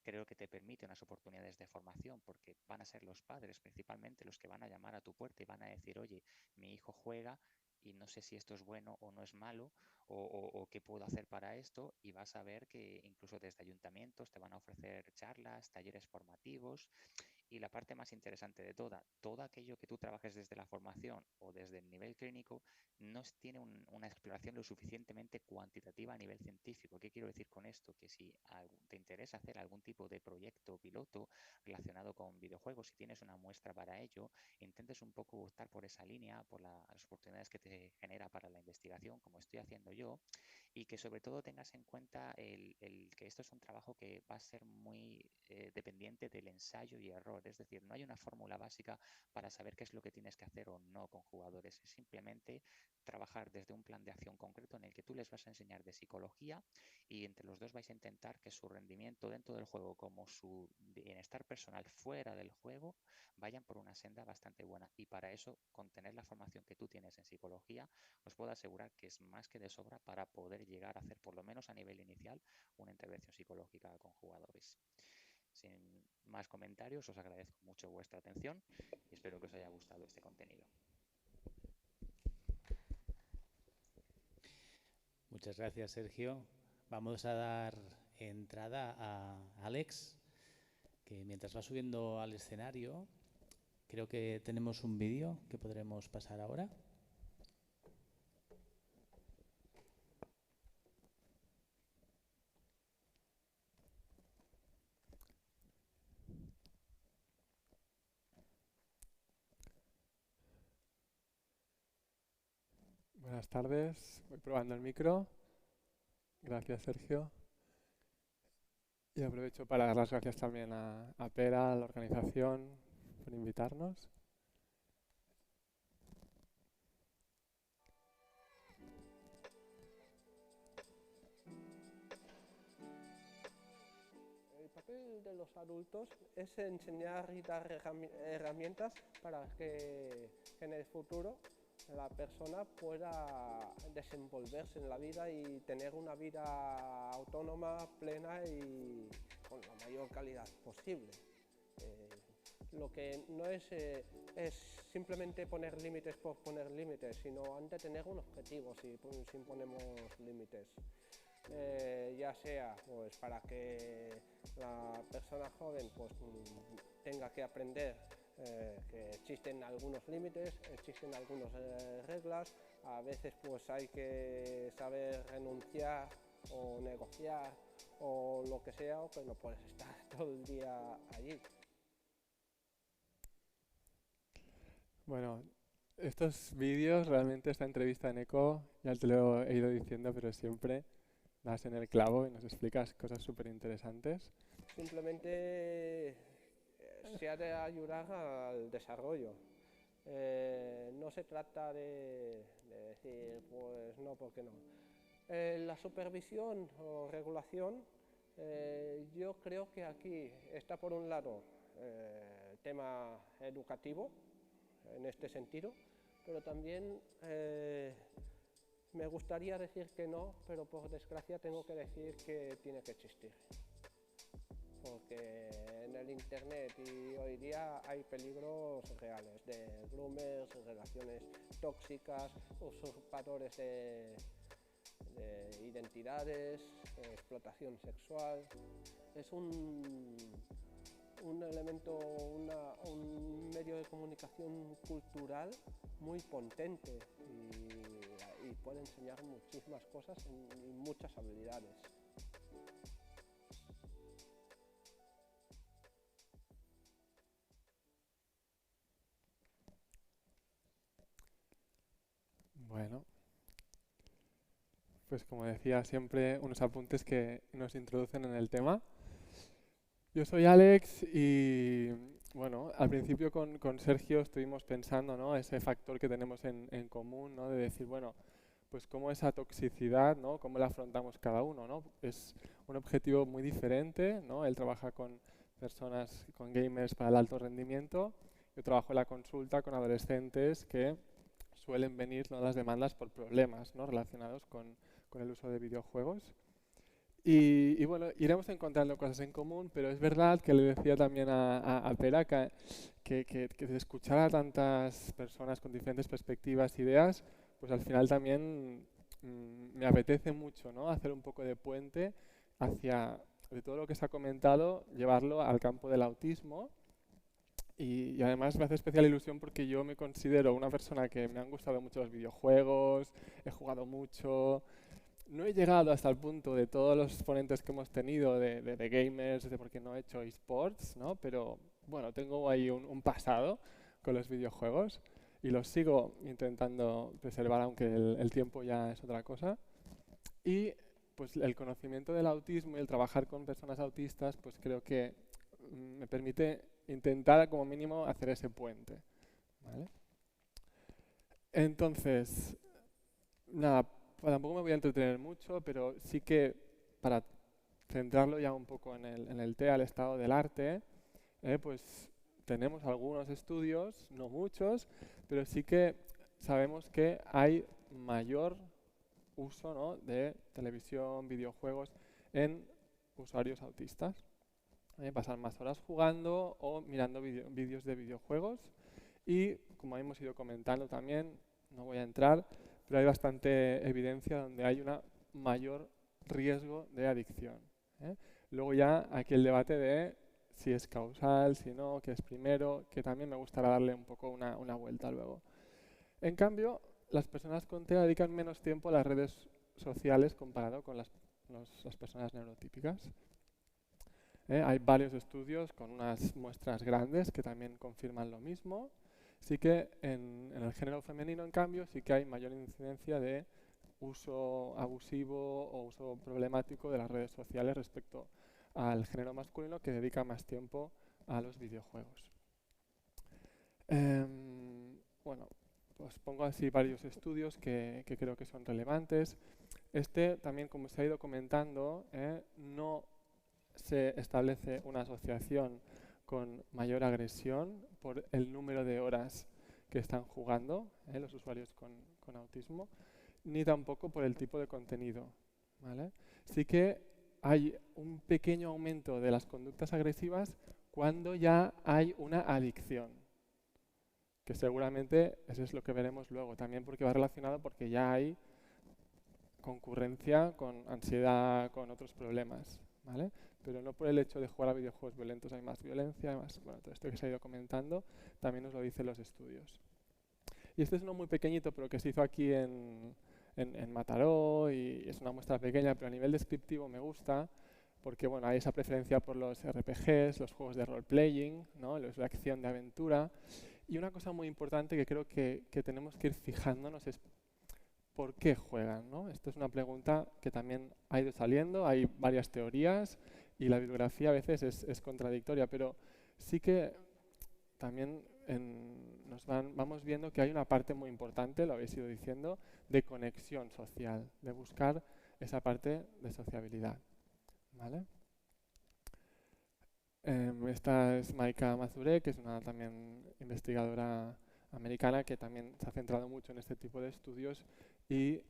Creo que te permite unas oportunidades de formación porque van a ser los padres principalmente los que van a llamar a tu puerta y van a decir, oye, mi hijo juega y no sé si esto es bueno o no es malo o qué puedo hacer para esto, y vas a ver que incluso desde ayuntamientos te van a ofrecer charlas, talleres formativos. Y la parte más interesante de todo aquello que tú trabajes desde la formación o desde el nivel clínico no tiene una exploración lo suficientemente cuantitativa a nivel científico. ¿Qué quiero decir con esto? Que si te interesa hacer algún tipo de proyecto piloto relacionado con videojuegos, si tienes una muestra para ello, intentes un poco optar por esa línea, por las oportunidades que te genera para la investigación, como estoy haciendo yo, y que sobre todo tengas en cuenta que esto es un trabajo que va a ser muy dependiente del ensayo y error. Es decir, no hay una fórmula básica para saber qué es lo que tienes que hacer o no con jugadores. Es simplemente trabajar desde un plan de acción concreto en el que tú les vas a enseñar de psicología y entre los dos vais a intentar que su rendimiento dentro del juego como su bienestar personal fuera del juego vayan por una senda bastante buena. Y para eso, con tener la formación que tú tienes en psicología, os puedo asegurar que es más que de sobra para poder llegar a hacer, por lo menos a nivel inicial, una intervención psicológica con jugadores. Sin más comentarios, os agradezco mucho vuestra atención y espero que os haya gustado este contenido.
Muchas gracias, Sergio. Vamos a dar entrada a Alex, que mientras va subiendo al escenario, creo que tenemos un vídeo que podremos pasar ahora.
Buenas tardes, voy probando el micro. Gracias, Sergio. Y aprovecho para dar las gracias también a Pera, a la organización, por invitarnos.
El papel de los adultos es enseñar y dar herramientas para que en el futuro la persona pueda desenvolverse en la vida y tener una vida autónoma, plena y con la mayor calidad posible. Lo que no es simplemente poner límites por poner límites, sino han de tener un objetivo si ponemos límites. Ya sea pues, para que la persona joven pues, tenga que aprender que existen algunos límites, existen algunas reglas, a veces pues hay que saber renunciar o negociar o lo que sea, o que no puedes estar todo el día allí.
Bueno, estos vídeos, realmente esta entrevista en ECO, ya te lo he ido diciendo, pero siempre das en el clavo y nos explicas cosas súper interesantes.
Simplemente se ha de ayudar al desarrollo. No se trata de decir, pues no, ¿por qué no? La supervisión o regulación, yo creo que aquí está por un lado el tema educativo, en este sentido, pero también me gustaría decir que no, pero por desgracia tengo que decir que tiene que existir. Porque en el internet y hoy día hay peligros reales de groomers, relaciones tóxicas, usurpadores de identidades, explotación sexual. Es un elemento, un medio de comunicación cultural muy potente y puede enseñar muchísimas cosas y muchas habilidades.
Bueno, pues como decía, siempre unos apuntes que nos introducen en el tema. Yo soy Alex y, bueno, al principio con Sergio estuvimos pensando, ¿no?, ese factor que tenemos en común, ¿no?, de decir, bueno, pues cómo esa toxicidad, ¿no?, cómo la afrontamos cada uno, ¿no? Es un objetivo muy diferente, ¿no? Él trabaja con personas, con gamers para el alto rendimiento. Yo trabajo en la consulta con adolescentes que suelen venir, ¿no?, las demandas por problemas, ¿no?, relacionados con el uso de videojuegos. Y bueno, iremos encontrando cosas en común, pero es verdad que le decía también a Pera que de escuchar a tantas personas con diferentes perspectivas, ideas, pues al final también me apetece mucho, ¿no?, hacer un poco de puente hacia, de todo lo que se ha comentado, llevarlo al campo del autismo. Y además me hace especial ilusión porque yo me considero una persona que me han gustado mucho los videojuegos, he jugado mucho. No he llegado hasta el punto de todos los ponentes que hemos tenido de gamers, porque no he hecho esports, ¿no? Pero bueno, tengo ahí un pasado con los videojuegos y los sigo intentando preservar, aunque el tiempo ya es otra cosa. Y pues el conocimiento del autismo y el trabajar con personas autistas, pues creo que me permite intentar como mínimo hacer ese puente, ¿vale? Entonces, nada, tampoco me voy a entretener mucho, pero sí que para centrarlo ya un poco en el TEA, el estado del arte, pues tenemos algunos estudios, no muchos, pero sí que sabemos que hay mayor uso, ¿no?, de televisión, videojuegos en usuarios autistas. Pasan más horas jugando o mirando vídeos de videojuegos y, como hemos ido comentando también, no voy a entrar, pero hay bastante evidencia donde hay un mayor riesgo de adicción. ¿eh? Luego ya aquí el debate de si es causal, si no, qué es primero, que también me gustaría darle un poco una vuelta luego. En cambio, las personas con TEA dedican menos tiempo a las redes sociales comparado con las personas neurotípicas. Hay varios estudios con unas muestras grandes que también confirman lo mismo. Sí que en el género femenino, en cambio, sí que hay mayor incidencia de uso abusivo o uso problemático de las redes sociales respecto al género masculino, que dedica más tiempo a los videojuegos. Bueno, os pongo así varios estudios que creo que son relevantes. Este también, como se ha ido comentando, no se establece una asociación con mayor agresión por el número de horas que están jugando los usuarios con autismo, ni tampoco por el tipo de contenido, ¿vale? Sí que hay un pequeño aumento de las conductas agresivas cuando ya hay una adicción, que seguramente eso es lo que veremos luego, también porque va relacionado porque ya hay concurrencia con ansiedad, con otros problemas, ¿vale? Pero no por el hecho de jugar a videojuegos violentos hay más violencia, además, bueno, todo esto que se ha ido comentando también nos lo dicen los estudios. Y este es uno muy pequeñito, pero que se hizo aquí en Mataró, y es una muestra pequeña, pero a nivel descriptivo me gusta, porque bueno, hay esa preferencia por los RPGs, los juegos de role-playing, ¿no? Los de acción, de aventura. Y una cosa muy importante que creo que tenemos que ir fijándonos es ¿por qué juegan, ¿no? Esto es una pregunta que también ha ido saliendo, hay varias teorías y la bibliografía a veces es contradictoria, pero sí que también vamos viendo que hay una parte muy importante, lo habéis ido diciendo, de conexión social, de buscar esa parte de sociabilidad, ¿vale? Esta es Maika Mazurek, que es una también investigadora americana que también se ha centrado mucho en este tipo de estudios y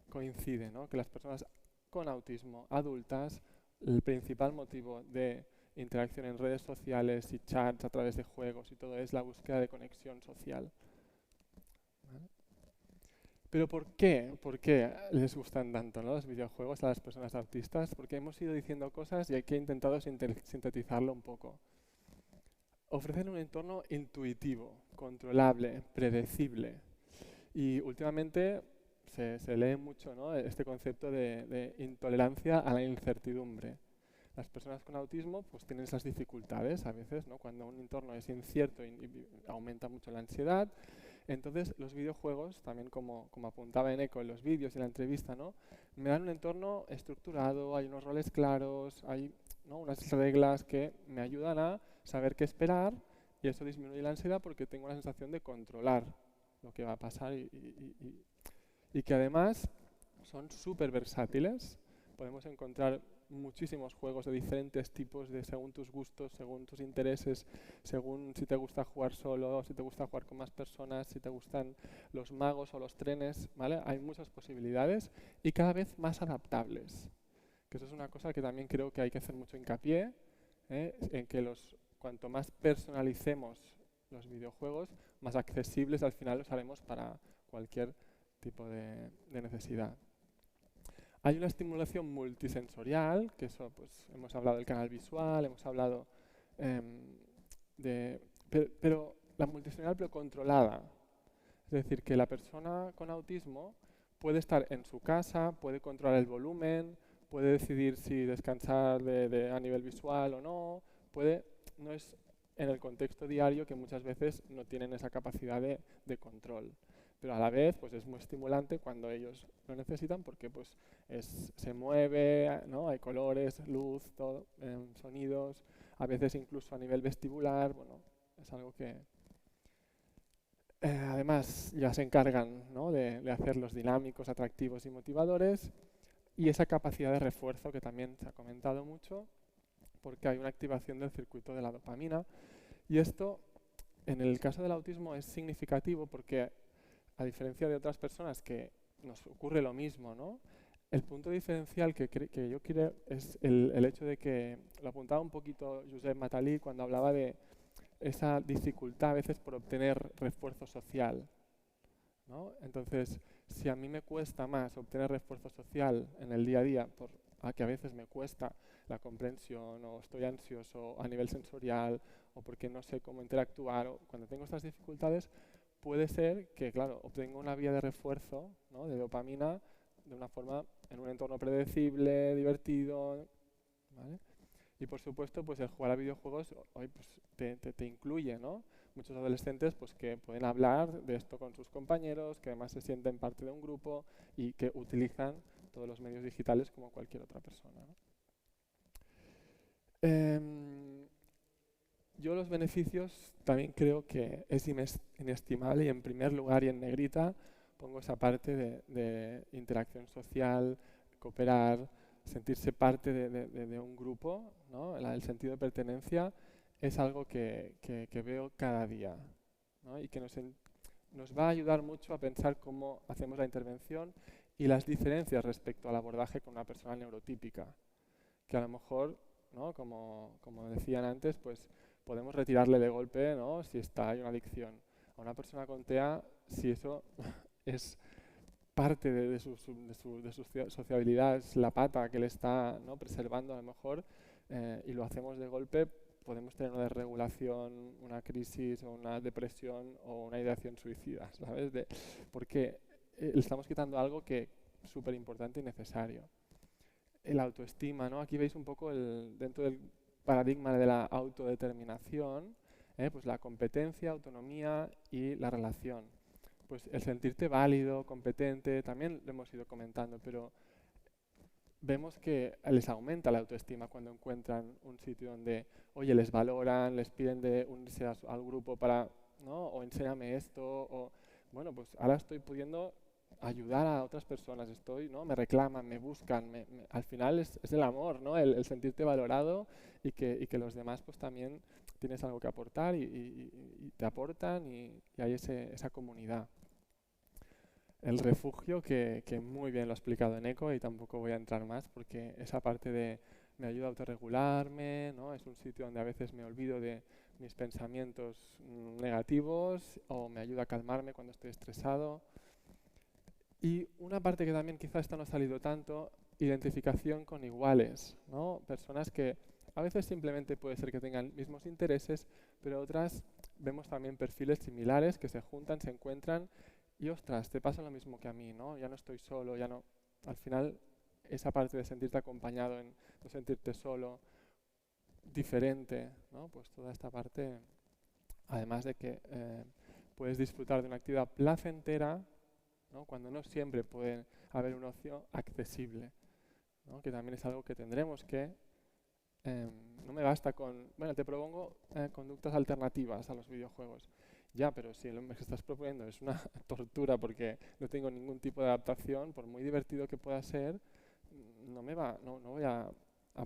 coincide, ¿no?, que las personas con autismo adultas, el principal motivo de interacción en redes sociales y chats a través de juegos y todo es la búsqueda de conexión social. ¿Vale? Pero ¿por qué? ¿Por qué les gustan tanto, ¿no?, los videojuegos a las personas autistas? Porque hemos ido diciendo cosas y aquí he intentado sintetizarlo un poco. Ofrecen un entorno intuitivo, controlable, predecible. Y últimamente se lee mucho, ¿no?, este concepto de intolerancia a la incertidumbre. Las personas con autismo pues tienen esas dificultades a veces, ¿no?, cuando un entorno es incierto y aumenta mucho la ansiedad. Entonces los videojuegos, también como apuntaba Eneco en los vídeos y en la entrevista, ¿no?, me dan un entorno estructurado, hay unos roles claros, hay, ¿no?, unas reglas que me ayudan a saber qué esperar, y eso disminuye la ansiedad porque tengo la sensación de controlar lo que va a pasar y que además son súper versátiles. Podemos encontrar muchísimos juegos de diferentes tipos, según tus gustos, según tus intereses, según si te gusta jugar solo, si te gusta jugar con más personas, si te gustan los magos o los trenes, ¿vale? Hay muchas posibilidades y cada vez más adaptables. Que eso es una cosa que también creo que hay que hacer mucho hincapié, en que cuanto más personalicemos los videojuegos, más accesibles al final los haremos para cualquier tipo de necesidad. Hay una estimulación multisensorial, que eso, pues hemos hablado del canal visual, hemos hablado pero la multisensorial pero controlada. Es decir, que la persona con autismo puede estar en su casa, puede controlar el volumen, puede decidir si descansar a nivel visual o no, no es en el contexto diario que muchas veces no tienen esa capacidad de control. Pero a la vez pues es muy estimulante cuando ellos lo necesitan porque pues se mueve, ¿no?, hay colores, luz, todo, sonidos, a veces incluso a nivel vestibular. Bueno, es algo que además ya se encargan, ¿no?, de hacerlos dinámicos, atractivos y motivadores, y esa capacidad de refuerzo que también se ha comentado mucho porque hay una activación del circuito de la dopamina, y esto en el caso del autismo es significativo porque a diferencia de otras personas que nos ocurre lo mismo, ¿no?, el punto diferencial que yo quiero es el hecho de que, lo apuntaba un poquito Josep Matalí cuando hablaba de esa dificultad a veces por obtener refuerzo social, ¿no? Entonces, si a mí me cuesta más obtener refuerzo social en el día a día por a que a veces me cuesta la comprensión o estoy ansioso a nivel sensorial o porque no sé cómo interactuar, o cuando tengo estas dificultades, puede ser que, claro, obtengo una vía de refuerzo, ¿no?, de dopamina de una forma en un entorno predecible, divertido, ¿vale? Y por supuesto, pues el jugar a videojuegos hoy pues, te incluye, ¿no? Muchos adolescentes pues, que pueden hablar de esto con sus compañeros, que además se sienten parte de un grupo y que utilizan todos los medios digitales como cualquier otra persona, ¿no? Yo los beneficios también creo que es inestimable y en primer lugar y en negrita pongo esa parte de interacción social, cooperar, sentirse parte de un grupo, ¿no? El sentido de pertenencia es algo que veo cada día, ¿no? Y que nos va a ayudar mucho a pensar cómo hacemos la intervención y las diferencias respecto al abordaje con una persona neurotípica, que a lo mejor, ¿no?, como decían antes, pues podemos retirarle de golpe, ¿no?, si hay una adicción. A una persona con TEA, si eso es parte de su sociabilidad, es la pata que le está, ¿no?, preservando a lo mejor, y lo hacemos de golpe, podemos tener una desregulación, una crisis o una depresión o una ideación suicida, ¿sabes? Porque le estamos quitando algo que es súper importante y necesario. El autoestima, ¿no? Aquí veis un poco dentro del paradigma de la autodeterminación, pues la competencia, autonomía y la relación. Pues el sentirte válido, competente, también lo hemos ido comentando, pero vemos que les aumenta la autoestima cuando encuentran un sitio donde, oye, les valoran, les piden de unirse al grupo para, ¿no?, o enséñame esto, o bueno, pues ahora estoy pudiendo ayudar a otras personas, ¿no?, me reclaman, me buscan, al final es el amor, ¿no?, el sentirte valorado y que los demás pues también tienes algo que aportar y te aportan y hay esa comunidad. El refugio, que muy bien lo ha explicado Eneco y tampoco voy a entrar más porque esa parte de me ayuda a autorregularme, ¿no?, es un sitio donde a veces me olvido de mis pensamientos negativos o me ayuda a calmarme cuando estoy estresado. Y una parte que también quizá esta no ha salido tanto, identificación con iguales, ¿no? Personas que a veces simplemente puede ser que tengan mismos intereses, pero otras vemos también perfiles similares que se juntan, se encuentran y ostras, te pasa lo mismo que a mí, ¿no? Ya no estoy solo, ya no. Al final, esa parte de sentirte acompañado, no sentirte solo, diferente, ¿no? Pues toda esta parte, además de que puedes disfrutar de una actividad placentera, ¿no?, cuando no siempre puede haber un ocio accesible, ¿no?, que también es algo que tendremos que. No me basta con. Bueno, te propongo conductas alternativas a los videojuegos. Ya, pero si lo que estás proponiendo es una tortura porque no tengo ningún tipo de adaptación, por muy divertido que pueda ser, no voy a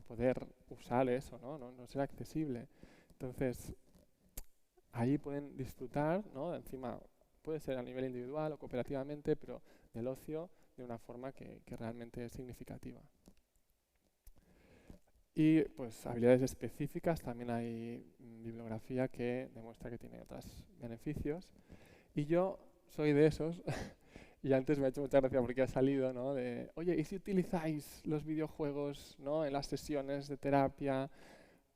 poder usar eso, no será accesible. Entonces, ahí pueden disfrutar, ¿no? Encima, puede ser a nivel individual o cooperativamente, pero del ocio de una forma que realmente es significativa. Y pues habilidades específicas, también hay bibliografía que demuestra que tiene otros beneficios. Y yo soy de esos, y antes me ha hecho mucha gracia porque ha salido, ¿no?, de, oye, ¿y si utilizáis los videojuegos, ¿no?, en las sesiones de terapia?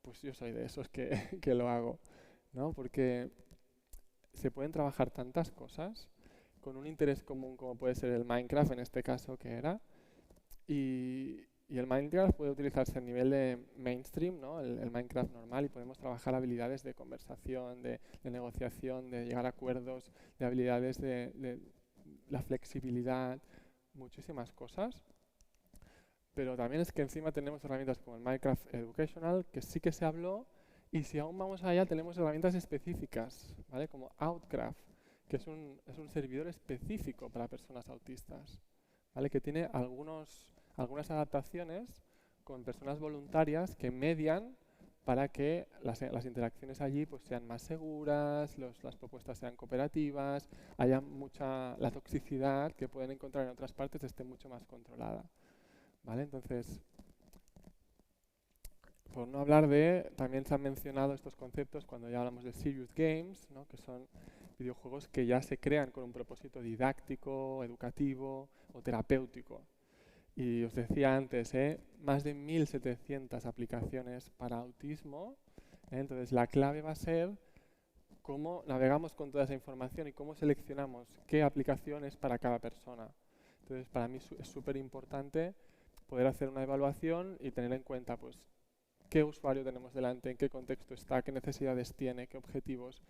Pues yo soy de esos que lo hago, ¿no? Porque se pueden trabajar tantas cosas con un interés común como puede ser el Minecraft en este caso que era, y el Minecraft puede utilizarse a nivel de mainstream, ¿no?, el Minecraft normal, y podemos trabajar habilidades de conversación, de negociación, de llegar a acuerdos, de habilidades de la flexibilidad, muchísimas cosas. Pero también es que encima tenemos herramientas como el Minecraft Educational, que sí que se habló, y si aún vamos allá tenemos herramientas específicas, ¿vale?, como Outcraft, que es un servidor específico para personas autistas, ¿vale?, que tiene algunas adaptaciones con personas voluntarias que median para que las interacciones allí pues sean más seguras, las propuestas sean cooperativas, haya la toxicidad que pueden encontrar en otras partes esté mucho más controlada, ¿vale? Entonces, por no hablar también se han mencionado estos conceptos cuando ya hablamos de serious games, ¿no?, que son videojuegos que ya se crean con un propósito didáctico, educativo o terapéutico. Y os decía antes, más de 1.700 aplicaciones para autismo. Entonces la clave va a ser cómo navegamos con toda esa información y cómo seleccionamos qué aplicaciones para cada persona. Entonces para mí es súper importante poder hacer una evaluación y tener en cuenta pues, qué usuario tenemos delante, en qué contexto está, qué necesidades tiene, qué objetivos.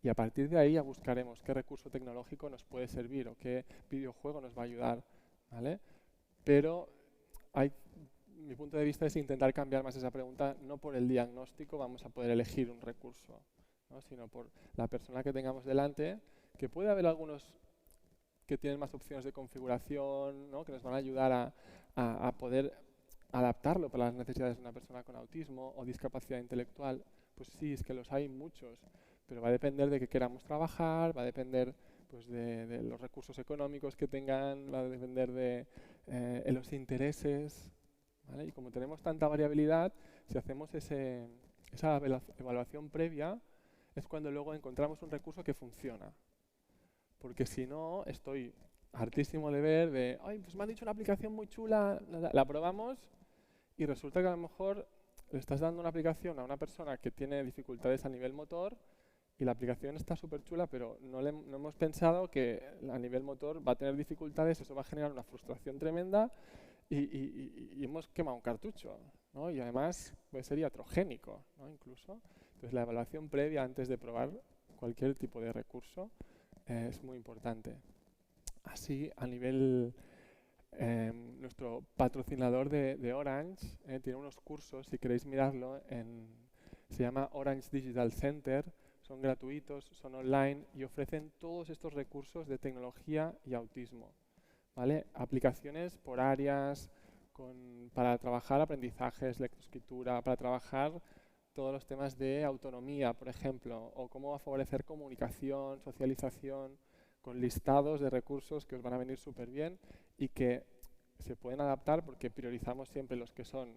Y a partir de ahí ya buscaremos qué recurso tecnológico nos puede servir o qué videojuego nos va a ayudar, ¿vale? Pero mi punto de vista es intentar cambiar más esa pregunta, no por el diagnóstico vamos a poder elegir un recurso, ¿no? Sino por la persona que tengamos delante, que puede haber algunos que tienen más opciones de configuración, ¿no? Que nos van a ayudar a poder adaptarlo para las necesidades de una persona con autismo o discapacidad intelectual. Pues sí, es que los hay muchos, pero va a depender de qué queramos trabajar, va a depender pues, de los recursos económicos que tengan, va a depender de los intereses, ¿vale? Y como tenemos tanta variabilidad, si hacemos esa evaluación previa, es cuando luego encontramos un recurso que funciona. Porque si no, estoy hartísimo de ver ay, pues me han dicho una aplicación muy chula, la probamos y resulta que a lo mejor le estás dando una aplicación a una persona que tiene dificultades a nivel motor y la aplicación está súper chula, pero no hemos pensado que a nivel motor va a tener dificultades, eso va a generar una frustración tremenda y hemos quemado un cartucho, ¿no? Y además puede ser iatrogénico, ¿no? Incluso. Entonces la evaluación previa antes de probar cualquier tipo de recurso es muy importante. Así, a nivel, nuestro patrocinador de Orange tiene unos cursos, si queréis mirarlo, se llama Orange Digital Center, son gratuitos, son online y ofrecen todos estos recursos de tecnología y autismo, ¿vale? Aplicaciones por áreas, para trabajar aprendizajes, lectoescritura, para trabajar todos los temas de autonomía, por ejemplo, o cómo favorecer comunicación, socialización, con listados de recursos que os van a venir súper bien y que se pueden adaptar porque priorizamos siempre los que son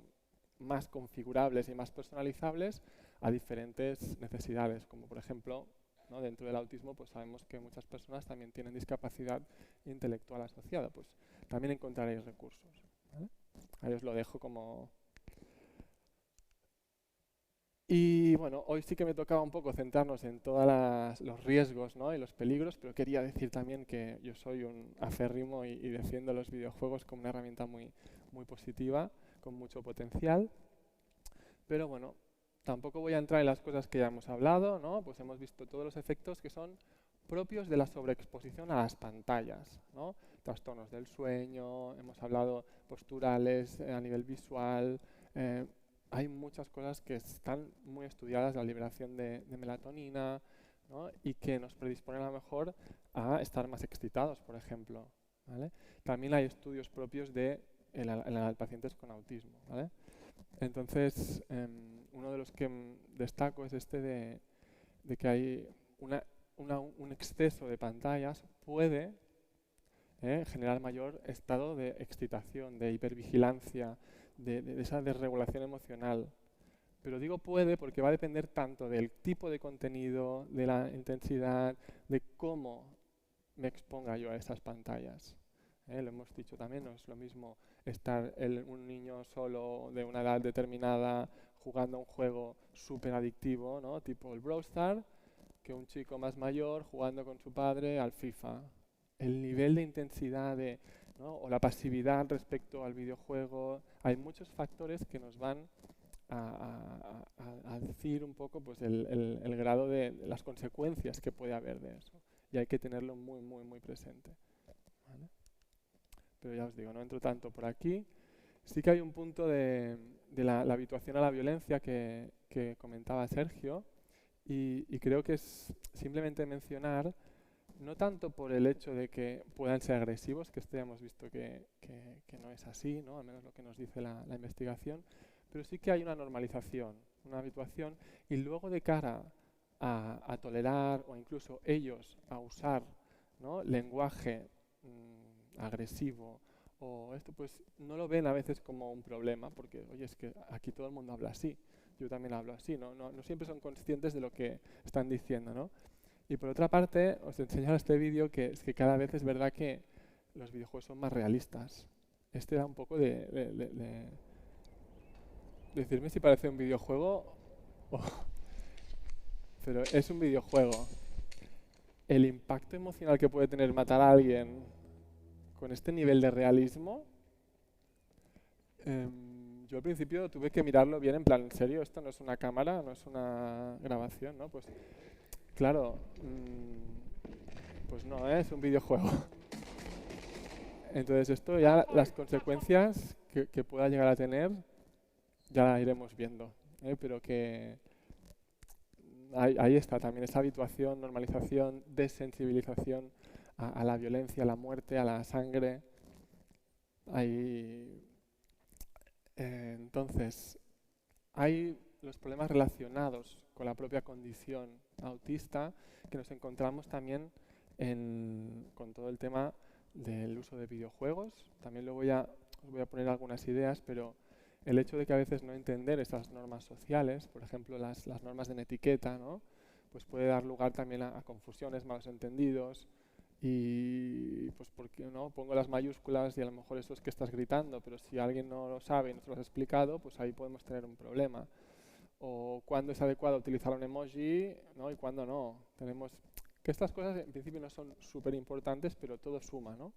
más configurables y más personalizables a diferentes necesidades, como por ejemplo, ¿no? Dentro del autismo pues sabemos que muchas personas también tienen discapacidad intelectual asociada, pues también encontraréis recursos, ¿vale? Ahí os lo dejo como... Y bueno, hoy sí que me tocaba un poco centrarnos en todos los riesgos, ¿no? Y los peligros, pero quería decir también que yo soy un aférrimo y defiendo los videojuegos como una herramienta muy, muy positiva, con mucho potencial. Pero bueno, tampoco voy a entrar en las cosas que ya hemos hablado, ¿no? Pues hemos visto todos los efectos que son propios de la sobreexposición a las pantallas, ¿no? Trastornos del sueño, hemos hablado posturales a nivel visual. Hay muchas cosas que están muy estudiadas, la liberación de melatonina, ¿no? Y que nos predisponen a lo mejor a estar más excitados, por ejemplo, ¿vale? También hay estudios propios en pacientes con autismo, ¿vale? Entonces, uno de los que destaco es este de que hay un exceso de pantallas puede generar mayor estado de excitación, de hipervigilancia, de esa desregulación emocional. Pero digo puede porque va a depender tanto del tipo de contenido, de la intensidad, de cómo me exponga yo a esas pantallas. Lo hemos dicho también, no es lo mismo estar un niño solo de una edad determinada jugando a un juego súper adictivo, ¿no? Tipo el Brawl Stars, que un chico más mayor jugando con su padre al FIFA. El nivel de intensidad ¿no? O la pasividad respecto al videojuego, hay muchos factores que nos van a decir un poco pues, el grado de las consecuencias que puede haber de eso. Y hay que tenerlo muy, muy, muy presente, ¿vale? Pero ya os digo, no entro tanto por aquí. Sí que hay un punto de la habituación a la violencia que comentaba Sergio y creo que es simplemente mencionar, no tanto por el hecho de que puedan ser agresivos, que esto ya hemos visto que no es así, ¿no? Al menos lo que nos dice la investigación, pero sí que hay una normalización, una habituación, y luego de cara a tolerar o incluso ellos a usar, ¿no? Lenguaje agresivo o esto, pues no lo ven a veces como un problema, porque oye, es que aquí todo el mundo habla así, yo también hablo así, no siempre son conscientes de lo que están diciendo, ¿no? Y por otra parte, os enseño en este vídeo que es que cada vez es verdad que los videojuegos son más realistas. este era un poco de decirme si parece un videojuego o... Pero es un videojuego. El impacto emocional que puede tener matar a alguien con este nivel de realismo, yo al principio tuve que mirarlo bien en plan, ¿en serio? Esto no es una cámara, no es una grabación, ¿no? Pues claro, pues no, es un videojuego. Entonces esto ya, las consecuencias que pueda llegar a tener, ya la iremos viendo, pero que ahí está también esa habituación, normalización, desensibilización a la violencia, a la muerte, a la sangre. Entonces, hay los problemas relacionados con la propia condición autista que nos encontramos también con todo el tema del uso de videojuegos. También os voy a poner algunas ideas, pero el hecho de que a veces no entender esas normas sociales, por ejemplo las normas de etiqueta, ¿no? Pues puede dar lugar también a confusiones, malos entendidos y pues porque no pongo las mayúsculas y a lo mejor eso es que estás gritando, pero si alguien no lo sabe y no te lo has explicado, pues ahí podemos tener un problema. O cuándo es adecuado utilizar un emoji, ¿no? Y cuándo no. Tenemos que estas cosas en principio no son súper importantes, pero todo suma, ¿no?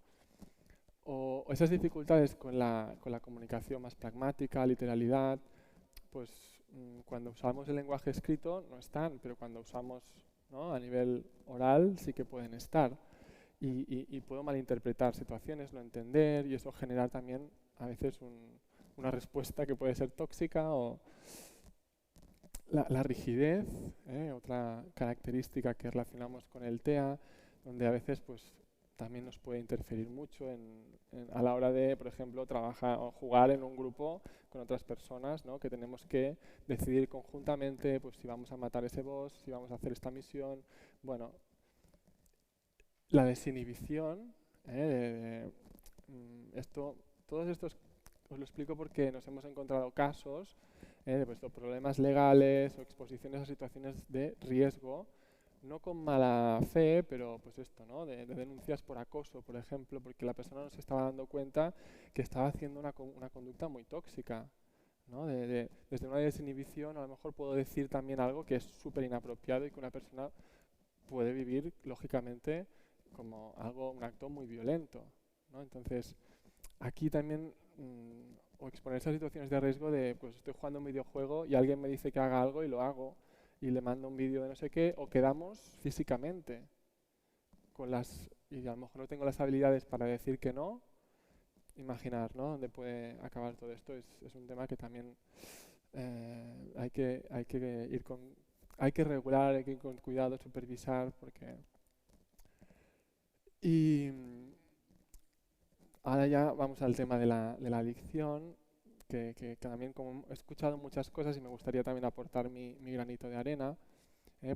O esas dificultades con la comunicación más pragmática, literalidad, pues cuando usamos el lenguaje escrito no están, pero cuando usamos, ¿no?, a nivel oral sí que pueden estar. Y puedo malinterpretar situaciones, no entender, y eso generar también a veces una respuesta que puede ser tóxica. O la rigidez, otra característica que relacionamos con el TEA, donde a veces pues también nos puede interferir mucho a la hora de, por ejemplo, trabajar o jugar en un grupo con otras personas, ¿no? Que tenemos que decidir conjuntamente pues si vamos a matar ese boss, si vamos a hacer esta misión. Bueno, la desinhibición, todos estos os lo explico porque nos hemos encontrado casos de problemas legales o exposiciones a situaciones de riesgo, no con mala fe, pero pues esto, ¿no? De denuncias por acoso, por ejemplo, porque la persona no se estaba dando cuenta que estaba haciendo una conducta muy tóxica, ¿no? Desde una desinhibición a lo mejor puedo decir también algo que es súper inapropiado y que una persona puede vivir lógicamente como un acto muy violento, ¿no? Entonces, aquí también o exponerse a situaciones de riesgo de, pues estoy jugando un videojuego y alguien me dice que haga algo y lo hago, y le mando un vídeo de no sé qué, o quedamos físicamente y a lo mejor no tengo las habilidades para decir que no. Imaginar, ¿no?, dónde puede acabar todo esto. Es un tema que también hay que regular, hay que ir con cuidado, supervisar, porque... Y ahora ya vamos al tema de la adicción, que también como he escuchado muchas cosas y me gustaría también aportar mi granito de arena,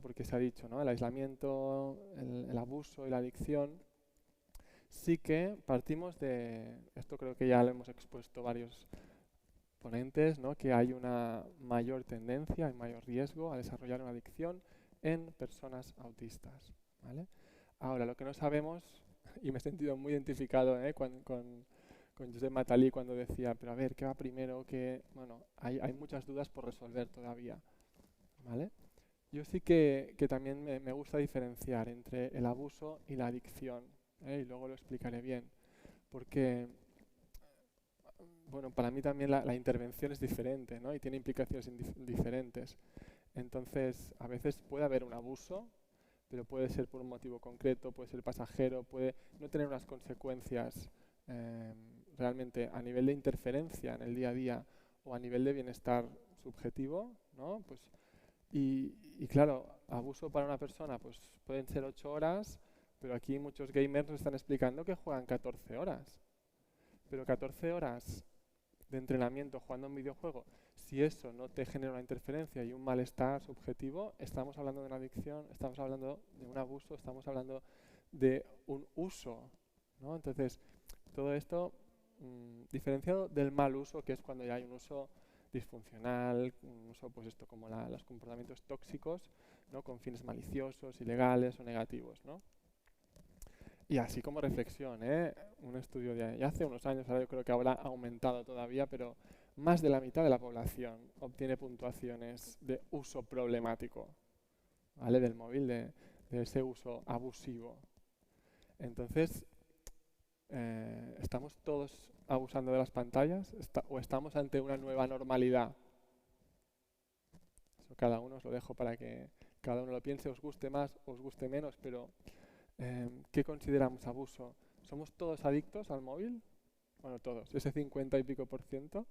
porque se ha dicho, ¿no?, el aislamiento, el abuso y la adicción. Sí que partimos de, esto creo que ya lo hemos expuesto varios ponentes, ¿no?, que hay una mayor tendencia, hay mayor riesgo a desarrollar una adicción en personas autistas, ¿vale? Ahora, lo que no sabemos, y me he sentido muy identificado con Josep Matalí cuando decía, pero a ver, ¿qué va primero? Bueno, hay muchas dudas por resolver todavía, ¿vale? Yo sí que también me gusta diferenciar entre el abuso y la adicción, y luego lo explicaré bien, porque bueno, para mí también la intervención es diferente, ¿no?, y tiene implicaciones diferentes. Entonces, a veces puede haber un abuso, pero puede ser por un motivo concreto, puede ser pasajero, puede no tener unas consecuencias realmente a nivel de interferencia en el día a día o a nivel de bienestar subjetivo, ¿no? Pues, y claro, abuso para una persona pues pueden ser 8 horas, pero aquí muchos gamers nos están explicando que juegan 14 horas. Pero 14 horas de entrenamiento jugando un videojuego, si eso no te genera una interferencia y un malestar subjetivo, estamos hablando de una adicción, estamos hablando de un abuso, estamos hablando de un uso, ¿no? Entonces, todo esto diferenciado del mal uso, que es cuando ya hay un uso disfuncional, un uso, pues esto, como los comportamientos tóxicos, ¿no?, con fines maliciosos, ilegales o negativos, ¿no? Y así como reflexión, un estudio de hace unos años, ahora yo creo que habrá aumentado todavía, pero más de la mitad de la población obtiene puntuaciones de uso problemático, ¿vale? Del móvil, de ese uso abusivo. Entonces, ¿estamos todos abusando de las pantallas? ¿O estamos ante una nueva normalidad? Eso cada uno os lo dejo para que cada uno lo piense, os guste más, os guste menos, pero ¿qué consideramos abuso? ¿Somos todos adictos al móvil? Bueno, todos, ese 50 y pico %.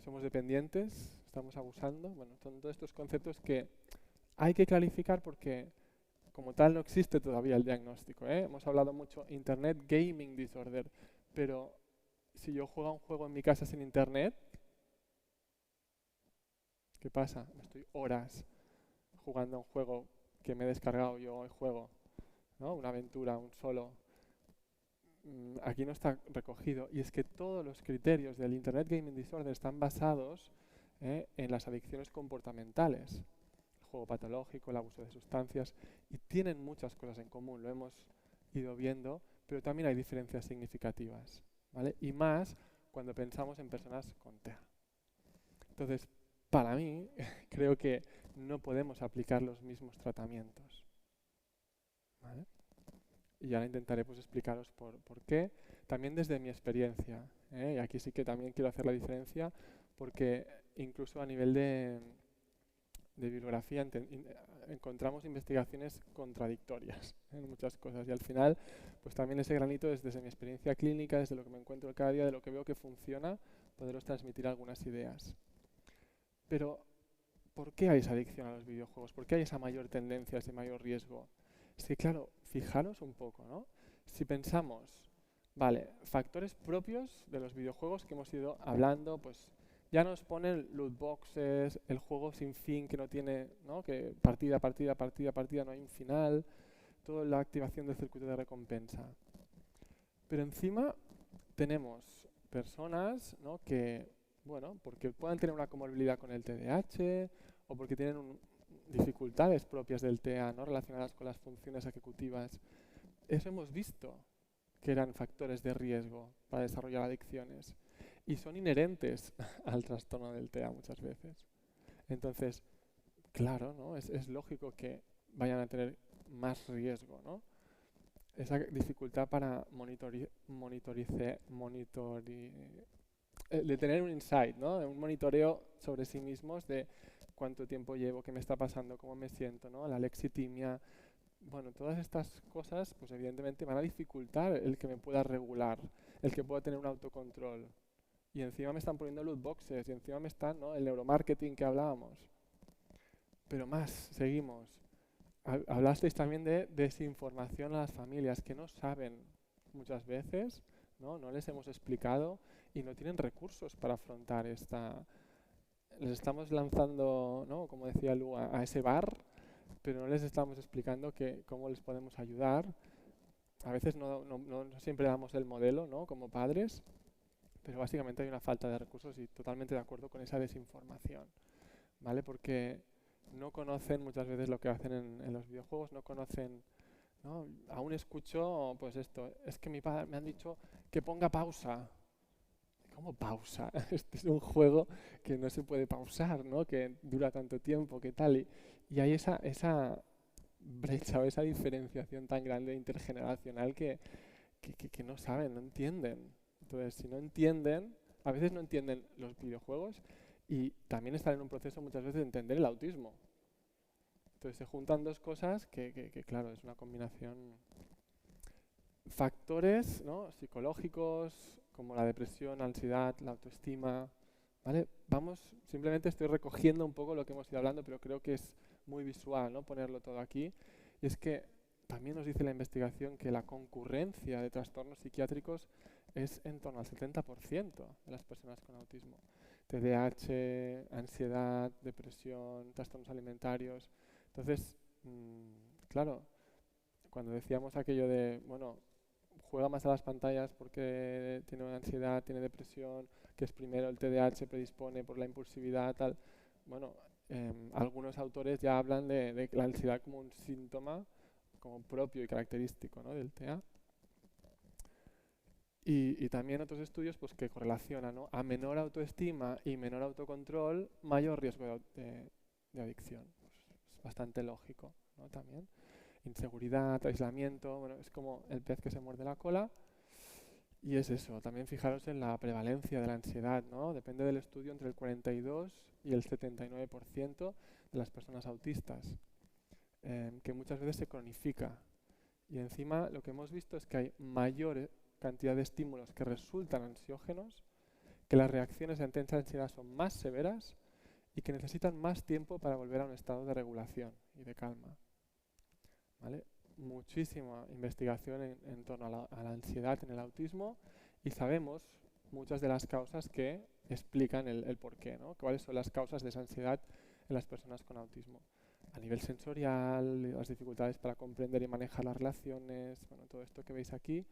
¿Somos dependientes? ¿Estamos abusando? Bueno, son todos estos conceptos que hay que clarificar porque como tal no existe todavía el diagnóstico, ¿eh? Hemos hablado mucho Internet Gaming Disorder, pero si yo juego a un juego en mi casa sin Internet, ¿qué pasa? Estoy horas jugando a un juego que me he descargado yo hoy juego, ¿no? Una aventura, un solo. Aquí no está recogido. Y es que todos los criterios del Internet Gaming Disorder están basados en las adicciones comportamentales. El juego patológico, el abuso de sustancias, y tienen muchas cosas en común, lo hemos ido viendo, pero también hay diferencias significativas, ¿vale? Y más cuando pensamos en personas con TEA. Entonces, para mí, creo que no podemos aplicar los mismos tratamientos, ¿vale? Y ahora intentaré pues explicaros por qué, también desde mi experiencia, y aquí sí que también quiero hacer la diferencia, porque incluso a nivel de bibliografía encontramos investigaciones contradictorias en muchas cosas, y al final pues también ese granito es desde mi experiencia clínica, desde lo que me encuentro cada día, de lo que veo que funciona, poderos transmitir algunas ideas. Pero, ¿por qué hay esa adicción a los videojuegos? ¿Por qué hay esa mayor tendencia, ese mayor riesgo? Es que claro, fijaros un poco, ¿no? Si pensamos, vale, factores propios de los videojuegos que hemos ido hablando, pues ya nos ponen loot boxes, el juego sin fin que no tiene, ¿no? Que partida, no hay un final, toda la activación del circuito de recompensa. Pero encima tenemos personas, ¿no? Que, bueno, porque puedan tener una comorbilidad con el TDAH o porque tienen dificultades propias del TEA, ¿no? Relacionadas con las funciones ejecutivas. Eso hemos visto que eran factores de riesgo para desarrollar adicciones y son inherentes al trastorno del TEA muchas veces. Entonces, claro, ¿no? Es lógico que vayan a tener más riesgo, ¿no? Esa dificultad para de tener un insight, ¿no? Un monitoreo sobre sí mismos de cuánto tiempo llevo, qué me está pasando, cómo me siento, ¿no? La lexitimia. Bueno, todas estas cosas, pues evidentemente van a dificultar el que me pueda regular, el que pueda tener un autocontrol. Y encima me están poniendo loot boxes, y encima me están, ¿no? El neuromarketing que hablábamos. Pero más, seguimos. Hablasteis también de desinformación a las familias que no saben muchas veces, ¿no? No les hemos explicado y no tienen recursos para afrontar esta. Les estamos lanzando, ¿no? Como decía Lu, a ese bar, pero no les estamos explicando cómo les podemos ayudar. A veces no siempre damos el modelo, ¿no? Como padres, pero básicamente hay una falta de recursos y totalmente de acuerdo con esa desinformación, ¿vale? Porque no conocen muchas veces lo que hacen en los videojuegos, no conocen, ¿no? Aún escucho, pues esto, es que mi padre me han dicho que ponga pausa. ¿Cómo pausa? Este es un juego que no se puede pausar, ¿no? Que dura tanto tiempo, ¿qué tal? Y hay esa brecha o esa diferenciación tan grande intergeneracional que no saben, no entienden. Entonces, si no entienden, a veces no entienden los videojuegos y también están en un proceso muchas veces de entender el autismo. Entonces se juntan dos cosas que claro, es una combinación. Factores, ¿no? Psicológicos, como la depresión, ansiedad, la autoestima, ¿vale? Simplemente estoy recogiendo un poco lo que hemos ido hablando, pero creo que es muy visual, ¿no? Ponerlo todo aquí. Y es que también nos dice la investigación que la concurrencia de trastornos psiquiátricos es en torno al 70% de las personas con autismo. TDAH, ansiedad, depresión, trastornos alimentarios. Entonces, claro, cuando decíamos aquello de, bueno, juega más a las pantallas porque tiene ansiedad, tiene depresión, que es primero el TDAH, predispone por la impulsividad, tal. Bueno, algunos autores ya hablan de la ansiedad como un síntoma como propio y característico, ¿no? Del TEA. Y también otros estudios pues, que correlacionan, ¿no? A menor autoestima y menor autocontrol, mayor riesgo de adicción. Pues es bastante lógico, ¿no? También. Inseguridad, aislamiento, bueno, es como el pez que se muerde la cola. Y es eso, también fijaros en la prevalencia de la ansiedad, ¿no? Depende del estudio entre el 42 y el 79% de las personas autistas, que muchas veces se cronifica. Y encima lo que hemos visto es que hay mayor cantidad de estímulos que resultan ansiógenos, que las reacciones ante esa ansiedad son más severas y que necesitan más tiempo para volver a un estado de regulación y de calma. ¿Vale? Muchísima investigación en torno a la ansiedad en el autismo y sabemos muchas de las causas que explican el porqué, ¿no? ¿Cuáles son las causas de esa ansiedad en las personas con autismo? A nivel sensorial, las dificultades para comprender y manejar las relaciones, bueno, todo esto que veis aquí.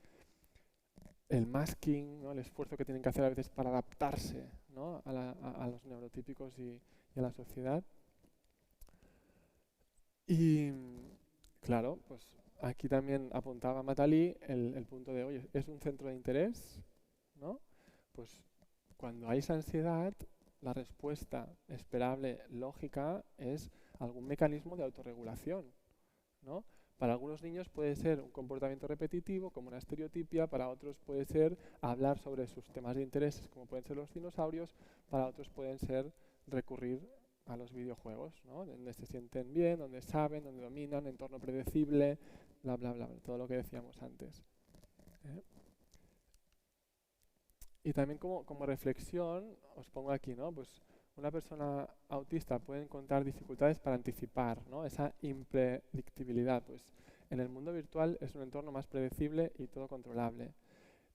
El masking, ¿no? El esfuerzo que tienen que hacer a veces para adaptarse, ¿no? a los neurotípicos y a la sociedad. Y claro, pues aquí también apuntaba Matalí el punto de, oye, ¿es un centro de interés? ¿No? Pues cuando hay esa ansiedad, la respuesta esperable, lógica, es algún mecanismo de autorregulación, ¿no? Para algunos niños puede ser un comportamiento repetitivo, como una estereotipia, para otros puede ser hablar sobre sus temas de interés, como pueden ser los dinosaurios, para otros pueden ser recurrir a los videojuegos, ¿no? Donde se sienten bien, donde saben, donde dominan, entorno predecible, bla, bla, bla, todo lo que decíamos antes. Y también como reflexión, os pongo aquí, ¿no? Pues una persona autista puede encontrar dificultades para anticipar, ¿no? Esa impredictibilidad. Pues en el mundo virtual es un entorno más predecible y todo controlable.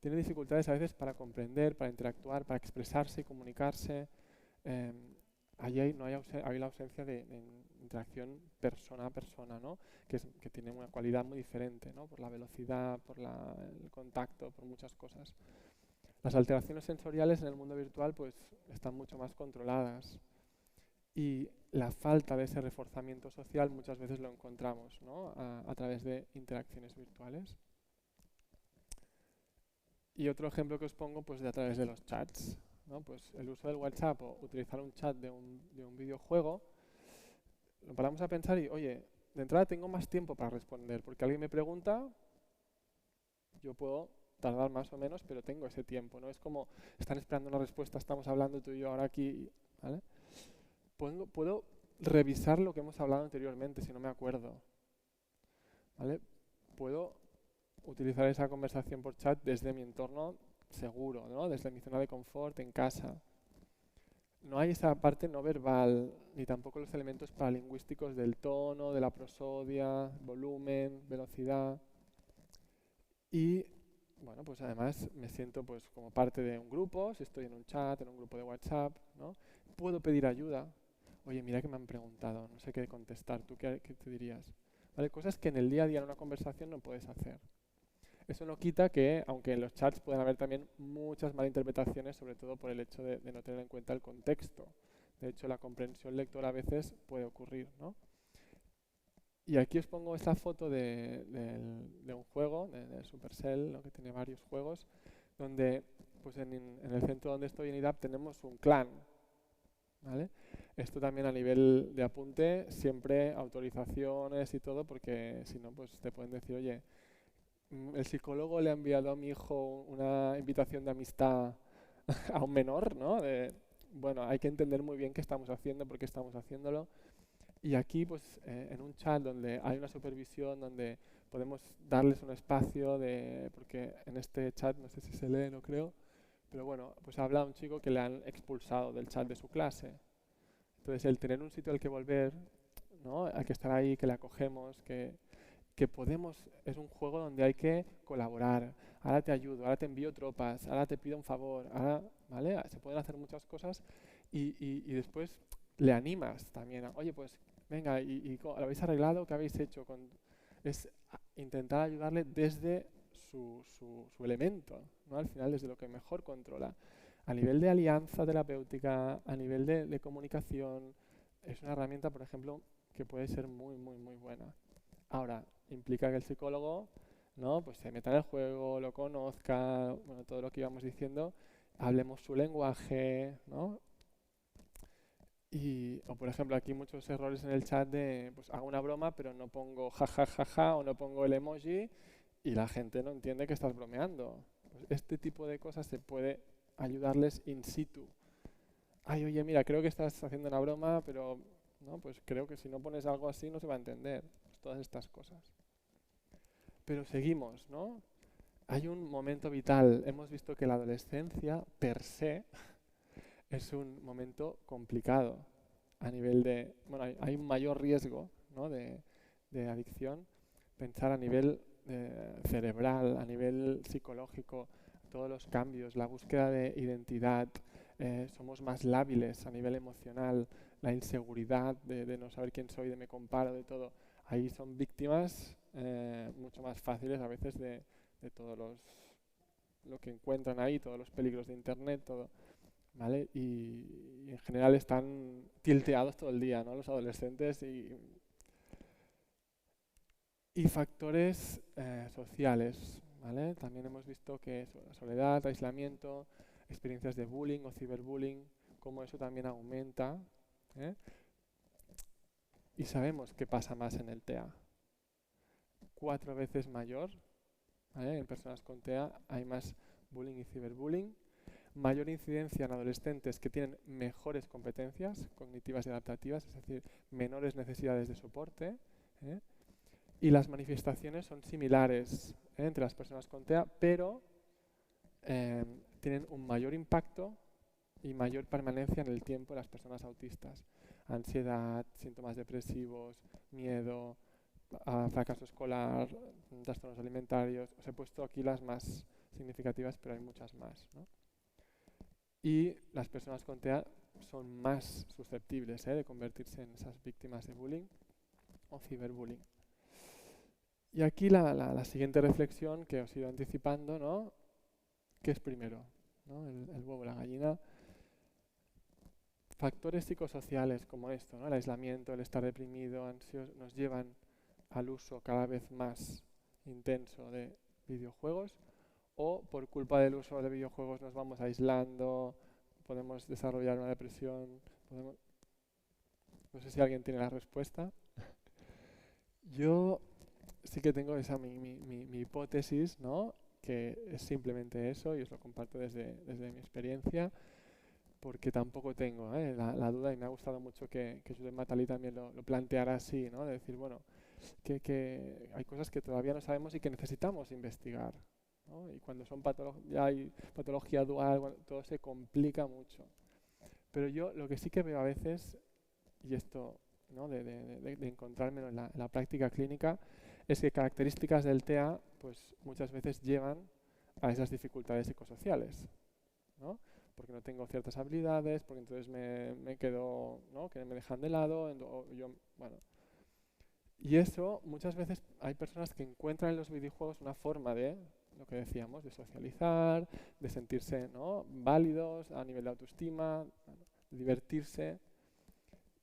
Tiene dificultades a veces para comprender, para interactuar, para expresarse y comunicarse. Allí hay la ausencia de interacción persona a persona, ¿no? que tiene una cualidad muy diferente, ¿no? Por la velocidad, por el contacto, por muchas cosas. Las alteraciones sensoriales en el mundo virtual pues, están mucho más controladas y la falta de ese reforzamiento social muchas veces lo encontramos, ¿no? a través de interacciones virtuales. Y otro ejemplo que os pongo pues, de a través de los chats, ¿no? Pues el uso del WhatsApp o utilizar un chat de un videojuego, lo paramos a pensar y, oye, de entrada tengo más tiempo para responder, porque alguien me pregunta, yo puedo tardar más o menos, pero tengo ese tiempo, ¿no? Es como, están esperando una respuesta, estamos hablando tú y yo ahora aquí, ¿vale? Puedo revisar lo que hemos hablado anteriormente, si no me acuerdo, ¿vale? Puedo utilizar esa conversación por chat desde mi entorno seguro, ¿no? Desde mi zona de confort, en casa. No hay esa parte no verbal, ni tampoco los elementos paralingüísticos del tono, de la prosodia, volumen, velocidad. Y bueno, pues además me siento pues como parte de un grupo, si estoy en un chat, en un grupo de WhatsApp, ¿no? Puedo pedir ayuda. Oye, mira que me han preguntado, no sé qué contestar, ¿tú qué te dirías? ¿Vale? Cosas que en el día a día en una conversación no puedes hacer. Eso no quita que, aunque en los chats puedan haber también muchas malinterpretaciones, sobre todo por el hecho de no tener en cuenta el contexto. De hecho, la comprensión lectora a veces puede ocurrir, ¿no? Y aquí os pongo esta foto de un juego, de Supercell, ¿no? Que tiene varios juegos, donde pues en el centro donde estoy en IDAP tenemos un clan, ¿vale? Esto también a nivel de apunte, siempre autorizaciones y todo, porque si no, pues te pueden decir, oye, el psicólogo le ha enviado a mi hijo una invitación de amistad a un menor, ¿no? Bueno, hay que entender muy bien qué estamos haciendo, por qué estamos haciéndolo. Y aquí, pues, en un chat donde hay una supervisión, donde podemos darles un espacio porque en este chat, no sé si se lee, no creo, pero bueno, pues habla un chico que le han expulsado del chat de su clase. Entonces, el tener un sitio al que volver, ¿no? Hay que estar ahí, que le acogemos, que podemos, es un juego donde hay que colaborar. Ahora te ayudo, ahora te envío tropas, ahora te pido un favor, ahora, ¿vale? Se pueden hacer muchas cosas y después le animas también. Oye, pues venga, ¿lo habéis arreglado? ¿Qué habéis hecho? Es intentar ayudarle desde su elemento, ¿no? Al final, desde lo que mejor controla. A nivel de alianza terapéutica, a nivel de comunicación, es una herramienta, por ejemplo, que puede ser muy, muy, muy buena. Ahora, implica que el psicólogo ¿no? Pues se meta en el juego, lo conozca, bueno, todo lo que íbamos diciendo, hablemos su lenguaje, ¿no? O por ejemplo, aquí muchos errores en el chat de, pues hago una broma, pero no pongo jajajaja o no pongo el emoji y la gente no entiende que estás bromeando. Pues este tipo de cosas se puede ayudarles in situ. Ay, oye, mira, creo que estás haciendo una broma, pero no, pues creo que si no pones algo así no se va a entender. Pues todas estas cosas. Pero seguimos, ¿no? Hay un momento vital. Hemos visto que la adolescencia, per se, es un momento complicado a nivel de... Bueno, hay un mayor riesgo, ¿no? de adicción. Pensar a nivel cerebral, a nivel psicológico, todos los cambios, la búsqueda de identidad, somos más lábiles a nivel emocional, la inseguridad de no saber quién soy, de me comparo, de todo. Ahí son víctimas mucho más fáciles a veces de todo lo que encuentran ahí, todos los peligros de internet, todo, ¿vale? Y en general están tilteados todo el día, ¿no? Los adolescentes y factores sociales, ¿vale? También hemos visto que soledad, aislamiento, experiencias de bullying o ciberbullying, cómo eso también aumenta, ¿eh? Y sabemos qué pasa más en el TEA. 4 veces mayor, ¿vale? En personas con TEA hay más bullying y ciberbullying. Mayor incidencia en adolescentes que tienen mejores competencias cognitivas y adaptativas, es decir, menores necesidades de soporte, ¿eh? Y las manifestaciones son similares entre las personas con TEA, pero tienen un mayor impacto y mayor permanencia en el tiempo en las personas autistas. Ansiedad, síntomas depresivos, miedo, fracaso escolar, trastornos alimentarios. Os he puesto aquí las más significativas, pero hay muchas más, ¿no? Y las personas con TEA son más susceptibles de convertirse en esas víctimas de bullying o ciberbullying. Y aquí la siguiente reflexión que os he ido anticipando, ¿no? ¿Qué es primero? ¿No? El huevo o la gallina. Factores psicosociales como esto, ¿no? El aislamiento, el estar deprimido, ansioso, nos llevan al uso cada vez más intenso de videojuegos, o por culpa del uso de videojuegos nos vamos aislando, podemos desarrollar una depresión, no sé si alguien tiene la respuesta. Yo sí que tengo esa mi hipótesis, ¿no? Que es simplemente eso, y os lo comparto desde mi experiencia, porque tampoco tengo la duda, y me ha gustado mucho que Judith Matalí también lo planteara así, ¿no? De decir, bueno, que hay cosas que todavía no sabemos y que necesitamos investigar, ¿no? Y cuando ya hay patología dual, todo se complica mucho. Pero yo lo que sí que veo a veces, y esto, ¿no? de encontrármelo en la práctica clínica, es que características del TEA pues muchas veces llevan a esas dificultades psicosociales, ¿no? Porque no tengo ciertas habilidades, porque entonces me quedo, ¿no? Que me dejan de lado, bueno. Y eso, muchas veces hay personas que encuentran en los videojuegos una forma de, lo que decíamos, de socializar, de sentirse, ¿no? válidos a nivel de autoestima, de divertirse.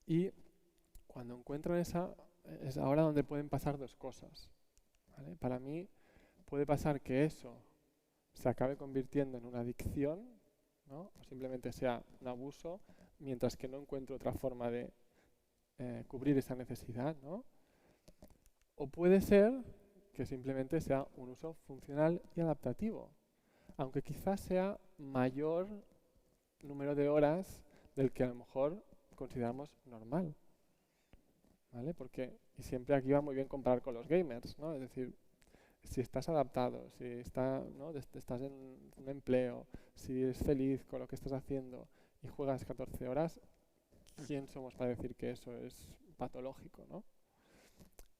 Y cuando encuentran esa, es ahora donde pueden pasar dos cosas, ¿vale? Para mí puede pasar que eso se acabe convirtiendo en una adicción, ¿no? O simplemente sea un abuso, mientras que no encuentro otra forma de cubrir esa necesidad, ¿no? O puede ser que simplemente sea un uso funcional y adaptativo, aunque quizás sea mayor número de horas del que a lo mejor consideramos normal, ¿vale? Porque, y siempre aquí va muy bien comparar con los gamers, ¿no? Es decir, si estás adaptado, si estás en un empleo, si eres feliz con lo que estás haciendo y juegas 14 horas, ¿quién somos para decir que eso es patológico, ¿no?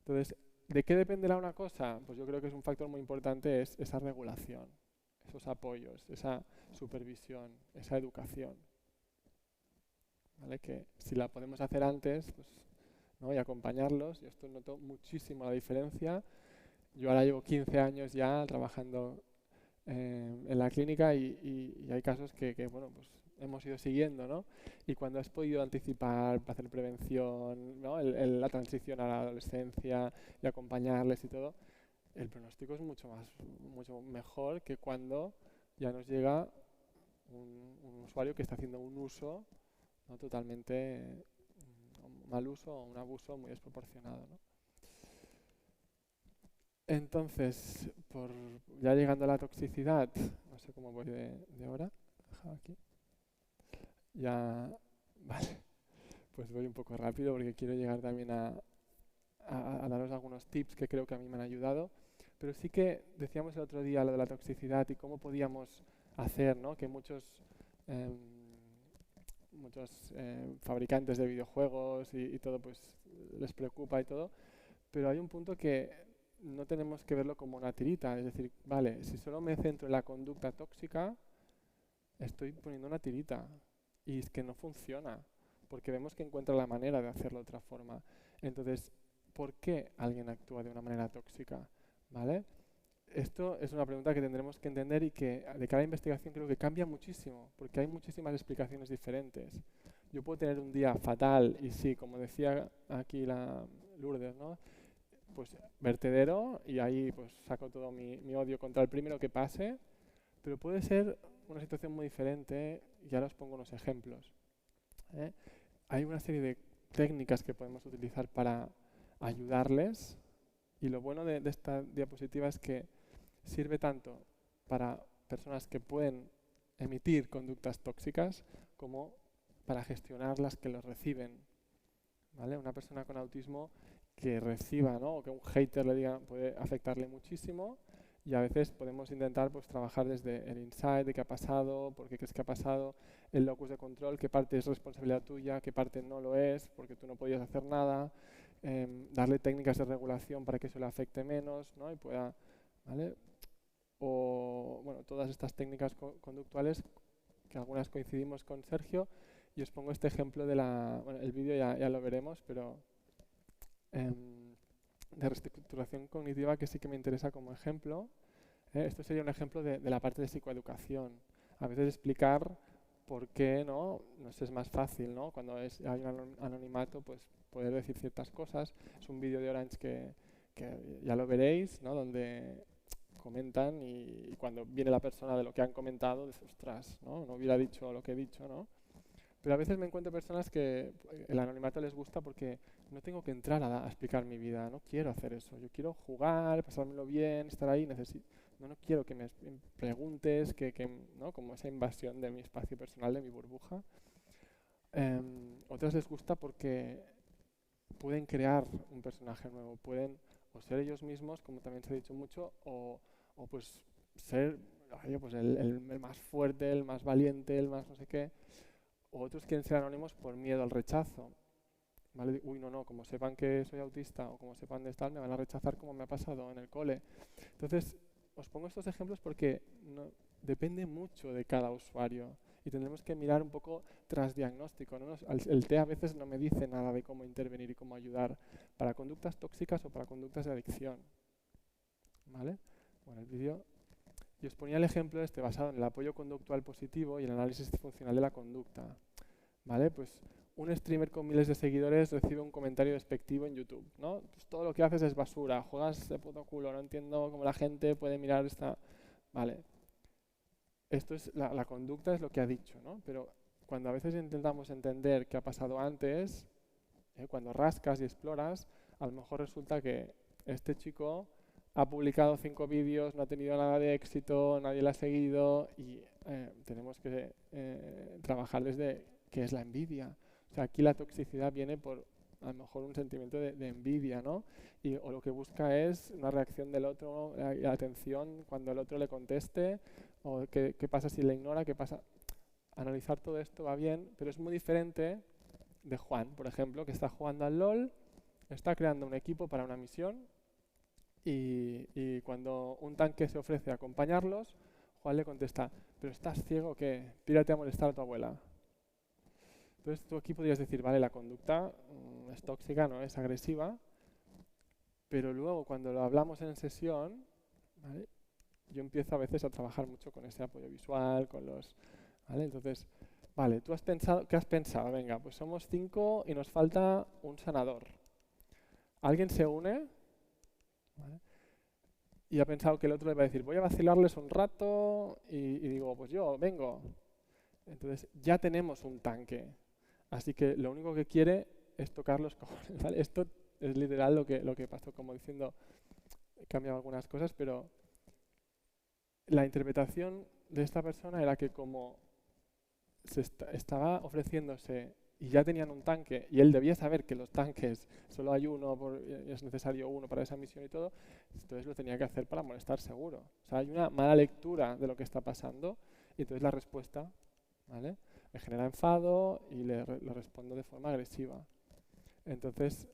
Entonces, ¿de qué dependerá una cosa? Pues yo creo que es un factor muy importante, es esa regulación, esos apoyos, esa supervisión, esa educación, ¿vale? Que si la podemos hacer antes, pues, ¿no? Y acompañarlos, y esto noto muchísimo la diferencia. Yo ahora llevo 15 años ya trabajando en la clínica y hay casos que bueno, pues hemos ido siguiendo, ¿no? Y cuando has podido anticipar, hacer prevención, ¿no? La transición a la adolescencia y acompañarles y todo, el pronóstico es mucho mejor que cuando ya nos llega un usuario que está haciendo un uso, ¿no?, totalmente mal uso o un abuso muy desproporcionado, ¿no? Entonces, ya llegando a la toxicidad, no sé cómo voy de hora, dejar aquí. Ya, vale, pues voy un poco rápido porque quiero llegar también a daros algunos tips que creo que a mí me han ayudado. Pero sí que decíamos el otro día lo de la toxicidad y cómo podíamos hacer, ¿no?, que muchos fabricantes de videojuegos y todo pues les preocupa y todo, pero hay un punto que no tenemos que verlo como una tirita, es decir, vale, si solo me centro en la conducta tóxica, estoy poniendo una tirita y es que no funciona, porque vemos que encuentra la manera de hacerlo de otra forma. Entonces, ¿por qué alguien actúa de una manera tóxica? ¿Vale? Esto es una pregunta que tendremos que entender y que de cada investigación creo que cambia muchísimo, porque hay muchísimas explicaciones diferentes. Yo puedo tener un día fatal y sí, como decía aquí la Lourdes, ¿no?, pues vertedero, y ahí pues saco todo mi odio contra el primero que pase, pero puede ser una situación muy diferente y ahora os pongo unos ejemplos. Hay una serie de técnicas que podemos utilizar para ayudarles, y lo bueno de esta diapositiva es que sirve tanto para personas que pueden emitir conductas tóxicas como para gestionar las que los reciben, ¿vale? Una persona con autismo que reciba, ¿no?, o que un hater le diga puede afectarle muchísimo, y a veces podemos intentar pues trabajar desde el insight de qué ha pasado, por qué crees que ha pasado, el locus de control, qué parte es responsabilidad tuya, qué parte no lo es, porque tú no podías hacer nada, darle técnicas de regulación para que eso le afecte menos, ¿no?, y pueda, ¿vale? O, bueno, todas estas técnicas conductuales, que algunas coincidimos con Sergio, y os pongo este ejemplo de bueno, el vídeo ya lo veremos, pero de reestructuración cognitiva, que sí que me interesa como ejemplo. Esto sería un ejemplo de la parte de psicoeducación. A veces explicar por qué no es más fácil, ¿no?, cuando hay un anonimato, pues poder decir ciertas cosas. Es un vídeo de Orange que ya lo veréis, ¿no?, donde comentan y cuando viene la persona de lo que han comentado, dices, ostras, no hubiera dicho lo que he dicho, ¿no? Pero a veces me encuentro personas que el anonimato les gusta porque no tengo que entrar a explicar mi vida, no quiero hacer eso. Yo quiero jugar, pasármelo bien, estar ahí, no quiero que me preguntes, ¿no?, como esa invasión de mi espacio personal, de mi burbuja. Otras les gusta porque pueden crear un personaje nuevo, pueden o ser ellos mismos, como también se ha dicho mucho, o pues ser pues el más fuerte, el más valiente, el más no sé qué. O otros quieren ser anónimos por miedo al rechazo, ¿vale? Uy, no, como sepan que soy autista o como sepan de estar, me van a rechazar, como me ha pasado en el cole. Entonces, os pongo estos ejemplos porque depende mucho de cada usuario y tendremos que mirar un poco tras diagnóstico, ¿no? El TEA a veces no me dice nada de cómo intervenir y cómo ayudar para conductas tóxicas o para conductas de adicción, ¿vale? Bueno, el vídeo. Y os ponía el ejemplo basado en el apoyo conductual positivo y el análisis funcional de la conducta, ¿vale? Pues un streamer con miles de seguidores recibe un comentario despectivo en YouTube, ¿no? Pues todo lo que haces es basura, juegas de puto culo, no entiendo cómo la gente puede mirar esta... Vale. Esto es la conducta, es lo que ha dicho, ¿no? Pero cuando a veces intentamos entender qué ha pasado antes, cuando rascas y exploras, a lo mejor resulta que este chico ha publicado 5 vídeos, no ha tenido nada de éxito, nadie le ha seguido y tenemos que trabajar desde qué es la envidia. O sea, aquí la toxicidad viene por a lo mejor un sentimiento de envidia, ¿no? O lo que busca es una reacción del otro, la atención cuando el otro le conteste, o qué pasa si le ignora, qué pasa. Analizar todo esto va bien, pero es muy diferente de Juan, por ejemplo, que está jugando al LOL, está creando un equipo para una misión, y cuando un tanque se ofrece a acompañarlos, Juan le contesta, ¿pero estás ciego o qué? Pírate a molestar a tu abuela. Entonces tú aquí podrías decir, vale, la conducta es tóxica, no es agresiva, pero luego cuando lo hablamos en sesión, ¿vale?, yo empiezo a veces a trabajar mucho con ese apoyo visual, ¿vale? Entonces, vale, ¿tú has pensado, qué has pensado? Venga, pues somos 5 y nos falta un sanador. ¿Alguien se une? ¿Vale? y ha pensado que el otro le va a decir, voy a vacilarles un rato y digo, pues yo vengo. Entonces ya tenemos un tanque, así que lo único que quiere es tocar los cojones, ¿vale? Esto es literal lo que pasó, como diciendo, he cambiado algunas cosas, pero la interpretación de esta persona era que como estaba ofreciéndose y ya tenían un tanque y él debía saber que los tanques solo hay uno, es necesario uno para esa misión y todo, entonces lo tenía que hacer para molestar seguro. O sea, hay una mala lectura de lo que está pasando y entonces la respuesta, ¿vale?, me genera enfado y le respondo de forma agresiva. Entonces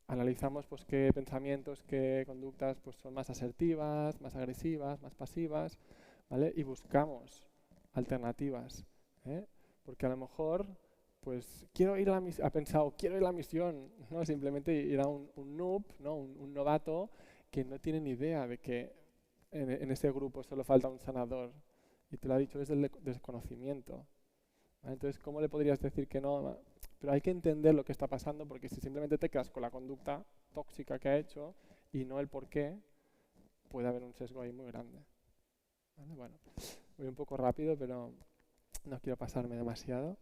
analizamos pues qué pensamientos, qué conductas pues son más asertivas, más agresivas, más pasivas, ¿vale? Y buscamos alternativas, ¿eh? Porque a lo mejor pues quiero ir a la misión, ha pensado quiero ir a la misión, no, simplemente ir a un noob, ¿no? un novato que no tiene ni idea de que en ese grupo solo falta un sanador y te lo ha dicho desde el desconocimiento, ¿vale? Entonces, ¿cómo le podrías decir que no? Pero hay que entender lo que está pasando, porque si simplemente te quedas con la conducta tóxica que ha hecho y no el por qué, puede haber un sesgo ahí muy grande, ¿vale? Bueno, voy un poco rápido, pero no quiero pasarme demasiado.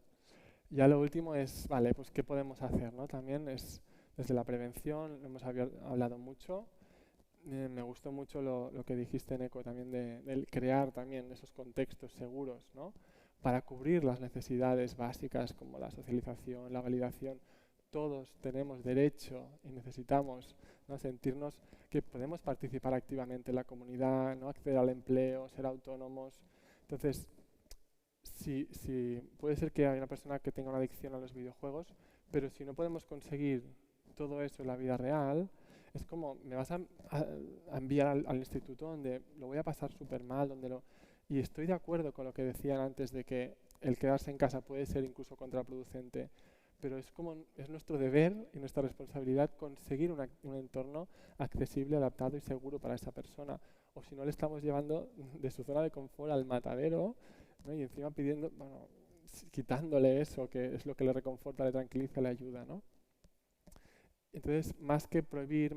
Ya lo último es, vale, pues ¿qué podemos hacer, ¿no? También es desde la prevención, hemos hablado mucho. Me gustó mucho lo que dijiste, Neko, también de crear también esos contextos seguros, ¿no?, para cubrir las necesidades básicas como la socialización, la validación. Todos tenemos derecho y necesitamos, ¿no?, sentirnos que podemos participar activamente en la comunidad, ¿no?, acceder al empleo, ser autónomos. Entonces, si puede ser que haya una persona que tenga una adicción a los videojuegos, pero si no podemos conseguir todo eso en la vida real, es como me vas a enviar al instituto donde lo voy a pasar súper mal, y estoy de acuerdo con lo que decían antes de que el quedarse en casa puede ser incluso contraproducente, pero es nuestro deber y nuestra responsabilidad conseguir un entorno accesible, adaptado y seguro para esa persona, o si no le estamos llevando de su zona de confort al matadero, ¿no?, y encima pidiendo, bueno, quitándole eso que es lo que le reconforta, le tranquiliza, le ayuda, ¿no? Entonces, más que prohibir,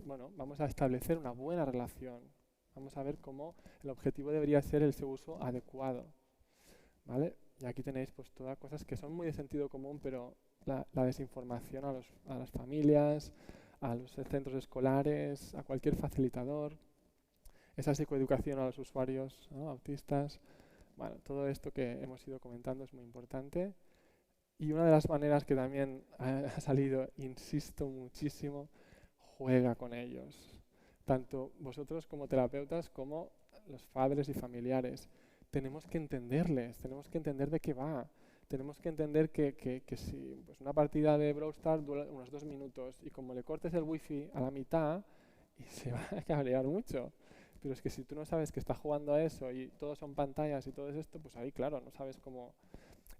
bueno, vamos a establecer una buena relación. Vamos a ver cómo el objetivo debería ser el uso adecuado, ¿vale? Y aquí tenéis pues todas cosas que son muy de sentido común, pero la desinformación a las familias, a los centros escolares, a cualquier facilitador, esa psicoeducación a los usuarios, ¿no?, autistas. Bueno, todo esto que hemos ido comentando es muy importante. Y una de las maneras que también ha salido, insisto muchísimo, juega con ellos. Tanto vosotros como terapeutas como los padres y familiares. Tenemos que entenderles, tenemos que entender de qué va. Tenemos que entender que si pues una partida de Brawl Stars dura unos 2 minutos y como le cortes el wifi a la mitad, y se va a cabrear mucho. Pero es que si tú no sabes que está jugando a eso y todo son pantallas y todo esto, pues ahí claro, no sabes cómo.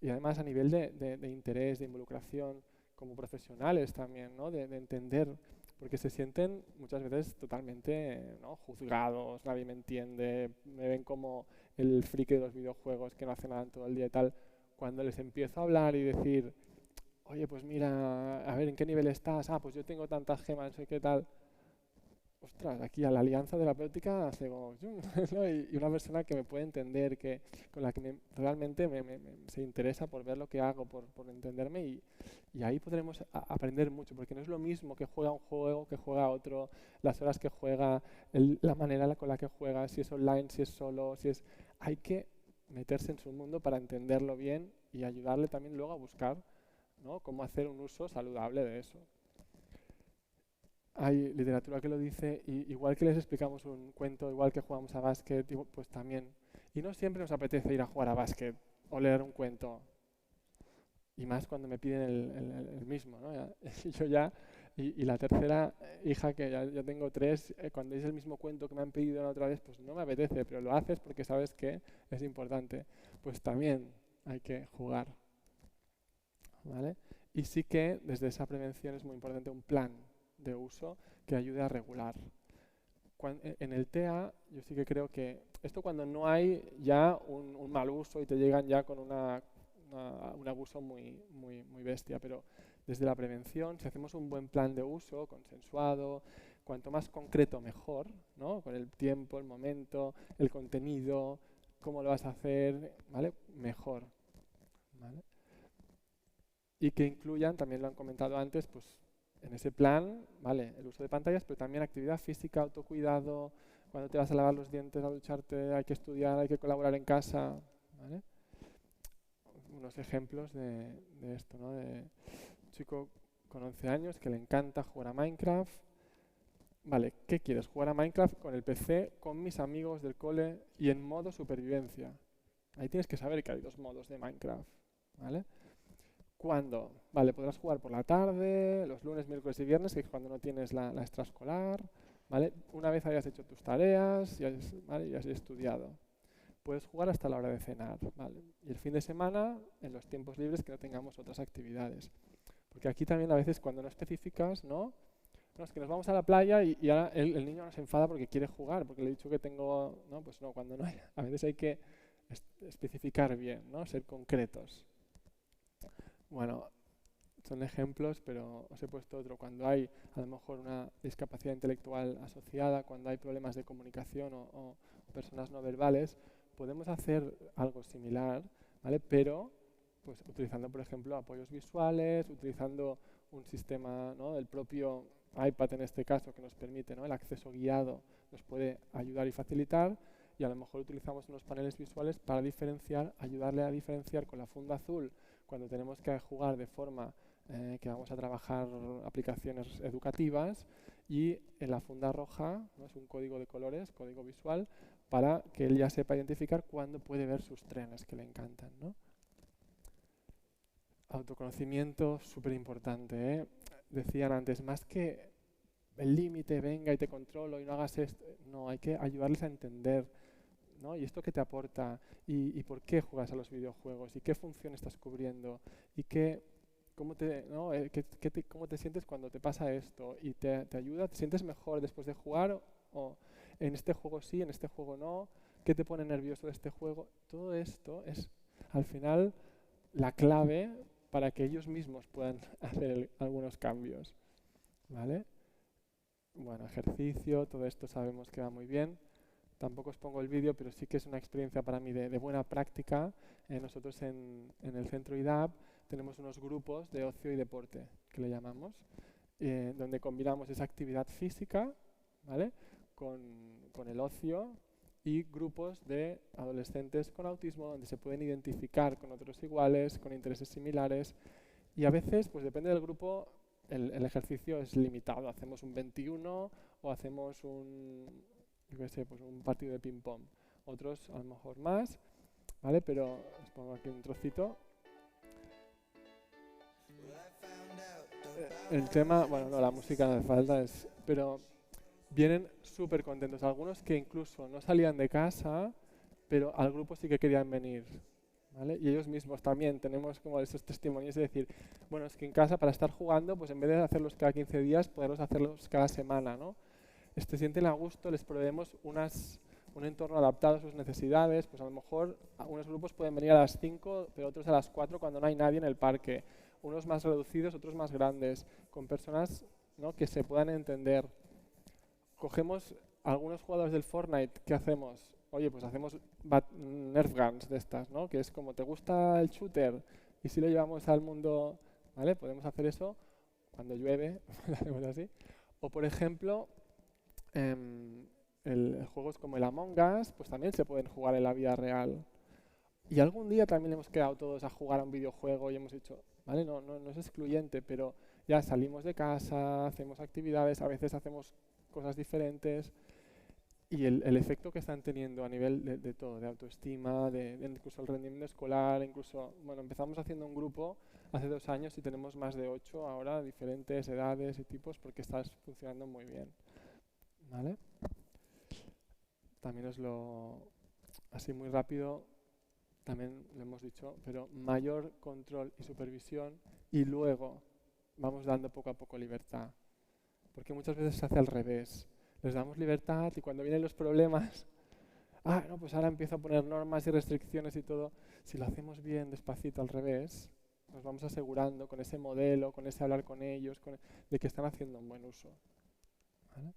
Y además a nivel de interés, de involucración, como profesionales también, ¿no?, de entender, porque se sienten muchas veces totalmente, ¿no?, juzgados, nadie me entiende, me ven como el friki de los videojuegos que no hace nada en todo el día y tal. Cuando les empiezo a hablar y decir, oye, pues mira, a ver, ¿en qué nivel estás? Ah, pues yo tengo tantas gemas, no sé qué tal. Ostras, aquí a la alianza terapéutica hace como, ¿no? Y una persona que me puede entender, con la que realmente se interesa por ver lo que hago, por entenderme, y ahí podremos aprender mucho, porque no es lo mismo que juega un juego, que juega otro, las horas que juega, la manera con la que juega, si es online, si es solo, hay que meterse en su mundo para entenderlo bien y ayudarle también luego a buscar, ¿no?, cómo hacer un uso saludable de eso. Hay literatura que lo dice, y igual que les explicamos un cuento, igual que jugamos a básquet, pues también. Y no siempre nos apetece ir a jugar a básquet o leer un cuento. Y más cuando me piden el mismo, ¿no? Yo ya, y la tercera hija, que ya tengo 3, cuando es el mismo cuento que me han pedido la otra vez, pues no me apetece, pero lo haces porque sabes que es importante. Pues también hay que jugar, ¿vale? Y sí que desde esa prevención es muy importante un plan de uso que ayude a regular. En el TEA yo sí que creo que esto cuando no hay ya un mal uso y te llegan ya con un abuso muy bestia, pero desde la prevención, si hacemos un buen plan de uso consensuado, cuanto más concreto mejor, ¿no? Con el tiempo, el momento, el contenido, cómo lo vas a hacer, ¿vale? Mejor, ¿vale? Y que incluyan, también lo han comentado antes, pues en ese plan, ¿vale? El uso de pantallas, pero también actividad física, autocuidado, cuando te vas a lavar los dientes, a ducharte, hay que estudiar, hay que colaborar en casa, ¿vale? Unos ejemplos de esto, ¿no? De un chico con 11 años que le encanta jugar a Minecraft. Vale, ¿qué quieres? Jugar a Minecraft con el PC, con mis amigos del cole y en modo supervivencia. Ahí tienes que saber que hay 2 modos de Minecraft, ¿vale? ¿Cuándo? Vale, podrás jugar por la tarde, los lunes, miércoles y viernes, que es cuando no tienes la extraescolar, ¿vale? Una vez hayas hecho tus tareas ¿vale? Y has estudiado. Puedes jugar hasta la hora de cenar, ¿vale? Y el fin de semana, en los tiempos libres, que no tengamos otras actividades. Porque aquí también a veces cuando no especificas, ¿no? No, es que nos vamos a la playa y ahora el niño nos enfada porque quiere jugar, porque le he dicho que tengo... No, pues no, cuando no hay. A veces hay que especificar bien, ¿no? Ser concretos. Bueno, son ejemplos, pero os he puesto otro. Cuando hay a lo mejor una discapacidad intelectual asociada, cuando hay problemas de comunicación o personas no verbales, podemos hacer algo similar, ¿vale? Pero pues utilizando, por ejemplo, apoyos visuales, utilizando un sistema, ¿no? Del propio iPad en este caso, que nos permite, ¿no? El acceso guiado, nos puede ayudar y facilitar, y a lo mejor utilizamos unos paneles visuales para diferenciar, ayudarle a diferenciar con la funda azul cuando tenemos que jugar de forma que vamos a trabajar aplicaciones educativas, y en la funda roja, ¿no? Es un código de colores, código visual, para que él ya sepa identificar cuándo puede ver sus trenes que le encantan, ¿no? Autoconocimiento, súper importante, ¿eh? Decían antes, más que el límite, venga y te controlo y no hagas esto, no, hay que ayudarles a entender, ¿no? Y esto que te aporta, y por qué juegas a los videojuegos, y qué función estás cubriendo, y cómo te sientes cuando te pasa esto, y te ayuda, te sientes mejor después de jugar, o en este juego sí, en este juego no, qué te pone nervioso de este juego. Todo esto es, al final, la clave para que ellos mismos puedan hacer algunos cambios, ¿vale? Bueno, ejercicio, todo esto sabemos que va muy bien. Tampoco os pongo el vídeo, pero sí que es una experiencia para mí de buena práctica. Nosotros en el centro IDAP tenemos unos grupos de ocio y deporte, que le llamamos, donde combinamos esa actividad física, ¿vale? con el ocio, y grupos de adolescentes con autismo donde se pueden identificar con otros iguales, con intereses similares, y a veces, pues depende del grupo, el ejercicio es limitado. Hacemos un 21 o hacemos un partido de ping-pong. Otros a lo mejor más, ¿vale? Pero os pongo aquí un trocito. El tema, bueno, no, la música no hace falta, pero vienen súper contentos. Algunos que incluso no salían de casa, pero al grupo sí que querían venir, ¿vale? Y ellos mismos también tenemos como esos testimonios de decir, bueno, es que en casa para estar jugando, pues en vez de hacerlos cada 15 días, poderlos hacerlos cada semana, ¿no? Se sienten a gusto, les proveemos un entorno adaptado a sus necesidades. Pues a lo mejor algunos grupos pueden venir a las 5, pero otros a las 4 cuando no hay nadie en el parque. Unos más reducidos, otros más grandes, con personas, ¿no? Que se puedan entender. Cogemos algunos jugadores del Fortnite, ¿qué hacemos? Oye, pues hacemos Nerf Guns de estas, ¿no? Que es como, ¿te gusta el shooter? Y si lo llevamos al mundo, ¿vale? Podemos hacer eso cuando llueve, lo hacemos así. O por ejemplo, juegos como el Among Us, pues también se pueden jugar en la vida real. Y algún día también hemos quedado todos a jugar a un videojuego y hemos hecho, ¿vale? No es excluyente, pero ya salimos de casa, hacemos actividades, a veces hacemos cosas diferentes, y el efecto que están teniendo a nivel de todo, de autoestima, de incluso el rendimiento escolar, incluso, bueno, empezamos haciendo un grupo hace 2 años y tenemos más de 8 ahora, diferentes edades y tipos, porque está funcionando muy bien, ¿vale? También así muy rápido, también lo hemos dicho, pero mayor control y supervisión, y luego vamos dando poco a poco libertad. Porque muchas veces se hace al revés. Les damos libertad y cuando vienen los problemas, no, pues ahora empiezo a poner normas y restricciones y todo. Si lo hacemos bien, despacito, al revés, nos vamos asegurando con ese modelo, con ese hablar con ellos, de que están haciendo un buen uso, ¿vale?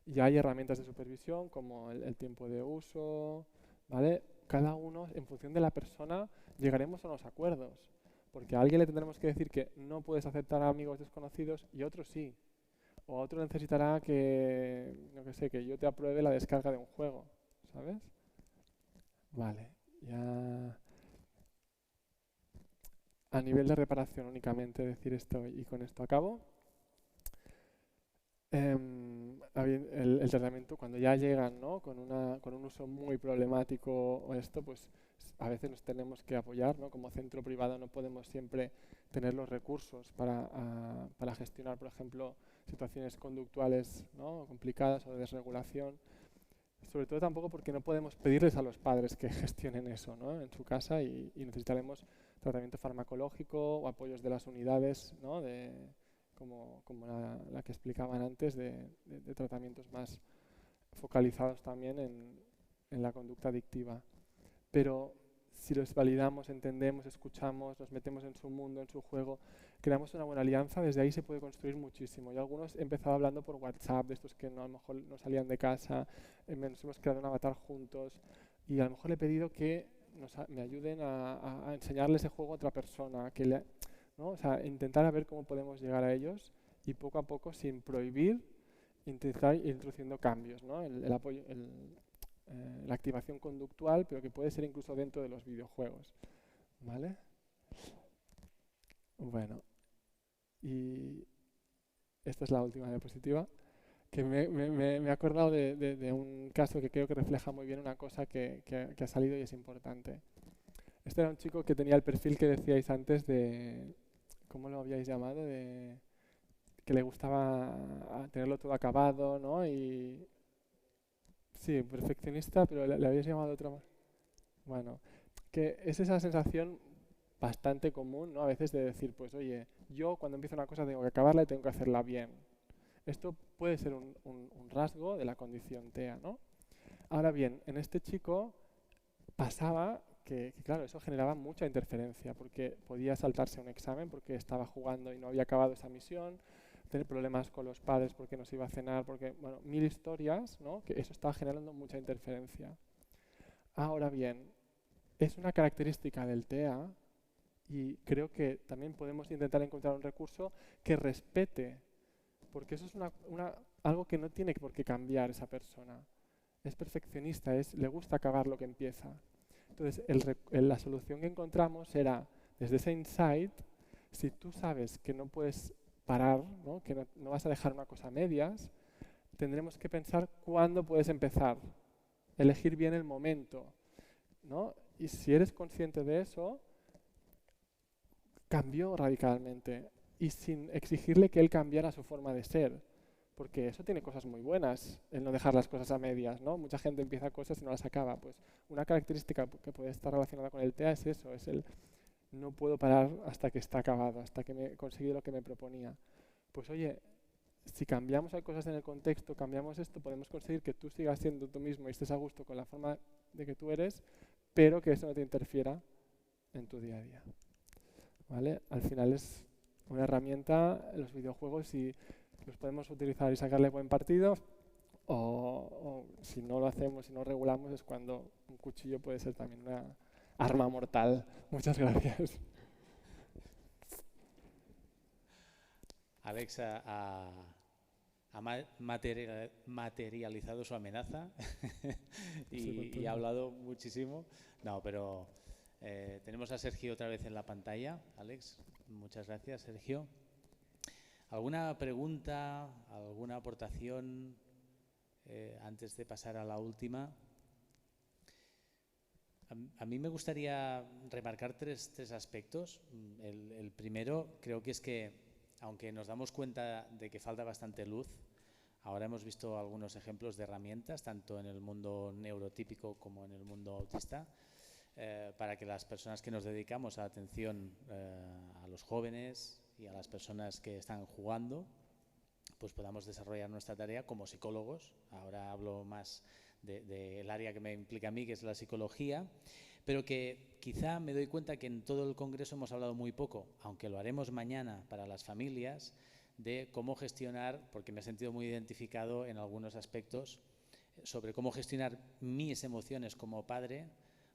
Y hay herramientas de supervisión como el tiempo de uso, ¿vale? Cada uno, en función de la persona, llegaremos a unos acuerdos. Porque a alguien le tendremos que decir que no puedes aceptar a amigos desconocidos y otro sí. O otro necesitará que, no que sé, que yo te apruebe la descarga de un juego, ¿sabes? Vale, ya a nivel de reparación únicamente decir esto y con esto acabo. El tratamiento, cuando ya llegan, ¿no?, con un uso muy problemático o esto, pues a veces nos tenemos que apoyar, ¿no? Como centro privado no podemos siempre tener los recursos para gestionar, por ejemplo, situaciones conductuales, ¿no?, complicadas o de desregulación. Sobre todo tampoco porque no podemos pedirles a los padres que gestionen eso, ¿no?, en su casa y necesitaremos tratamiento farmacológico o apoyos de las unidades, ¿no?, como la que explicaban antes, de tratamientos más focalizados también en la conducta adictiva. Pero si los validamos, entendemos, escuchamos, nos metemos en su mundo, en su juego, creamos una buena alianza, desde ahí se puede construir muchísimo. Yo algunos he empezado hablando por WhatsApp, de estos que no, a lo mejor no salían de casa, nos hemos creado un avatar juntos y a lo mejor le he pedido que me ayuden a enseñarle ese juego a otra persona, ¿no? O sea, intentar a ver cómo podemos llegar a ellos y poco a poco, sin prohibir, intentar ir introduciendo cambios, ¿no? El apoyo, la activación conductual, pero que puede ser incluso dentro de los videojuegos, ¿vale? Bueno, y esta es la última diapositiva, que me he acordado de un caso que creo que refleja muy bien una cosa que ha salido y es importante. Este era un chico que tenía el perfil que decíais antes de, ¿cómo lo habíais llamado? De que le gustaba tenerlo todo acabado, ¿no? Y sí, perfeccionista, pero le habéis llamado de otra manera. Bueno, que es esa sensación bastante común, ¿no? A veces de decir, pues oye, yo cuando empiezo una cosa tengo que acabarla y tengo que hacerla bien. Esto puede ser un rasgo de la condición TEA, ¿no? Ahora bien, en este chico pasaba que claro, eso generaba mucha interferencia porque podía saltarse un examen porque estaba jugando y no había acabado esa misión, tener problemas con los padres porque no se iba a cenar, porque, bueno, mil historias, ¿no?, que eso estaba generando mucha interferencia. Ahora bien, es una característica del TEA y creo que también podemos intentar encontrar un recurso que respete, porque eso es algo que no tiene por qué cambiar esa persona. Es perfeccionista, le gusta acabar lo que empieza. Entonces, la solución que encontramos era, desde ese insight, si tú sabes que no puedes parar, ¿no?, que no vas a dejar una cosa a medias, tendremos que pensar cuándo puedes empezar, elegir bien el momento, ¿no? Y si eres consciente de eso, cambió radicalmente y sin exigirle que él cambiara su forma de ser, porque eso tiene cosas muy buenas, el no dejar las cosas a medias, ¿no? Mucha gente empieza cosas y no las acaba. Pues una característica que puede estar relacionada con el TEA es eso, es el no puedo parar hasta que está acabado, hasta que me he conseguido lo que me proponía. Pues oye, si cambiamos cosas en el contexto, cambiamos esto, podemos conseguir que tú sigas siendo tú mismo y estés a gusto con la forma de que tú eres, pero que eso no te interfiera en tu día a día, ¿vale? Al final es una herramienta, los videojuegos, y los podemos utilizar y sacarle buen partido, o si no lo hacemos, si no regulamos, es cuando un cuchillo puede ser también una arma mortal. Muchas gracias.
Alex ha materializado su amenaza y ha hablado muchísimo. No, pero tenemos a Sergio otra vez en la pantalla. Alex, muchas gracias, Sergio. ¿Alguna pregunta, alguna aportación antes de pasar a la última? A mí me gustaría remarcar tres aspectos. El primero creo que es que, aunque nos damos cuenta de que falta bastante luz, ahora hemos visto algunos ejemplos de herramientas, tanto en el mundo neurotípico como en el mundo autista, para que las personas que nos dedicamos a atención a los jóvenes y a las personas que están jugando, pues podamos desarrollar nuestra tarea como psicólogos. Ahora hablo más del área que me implica a mí, que es la psicología, pero que quizá me doy cuenta que en todo el congreso hemos hablado muy poco, aunque lo haremos mañana para las familias, de cómo gestionar, porque me he sentido muy identificado en algunos aspectos, sobre cómo gestionar mis emociones como padre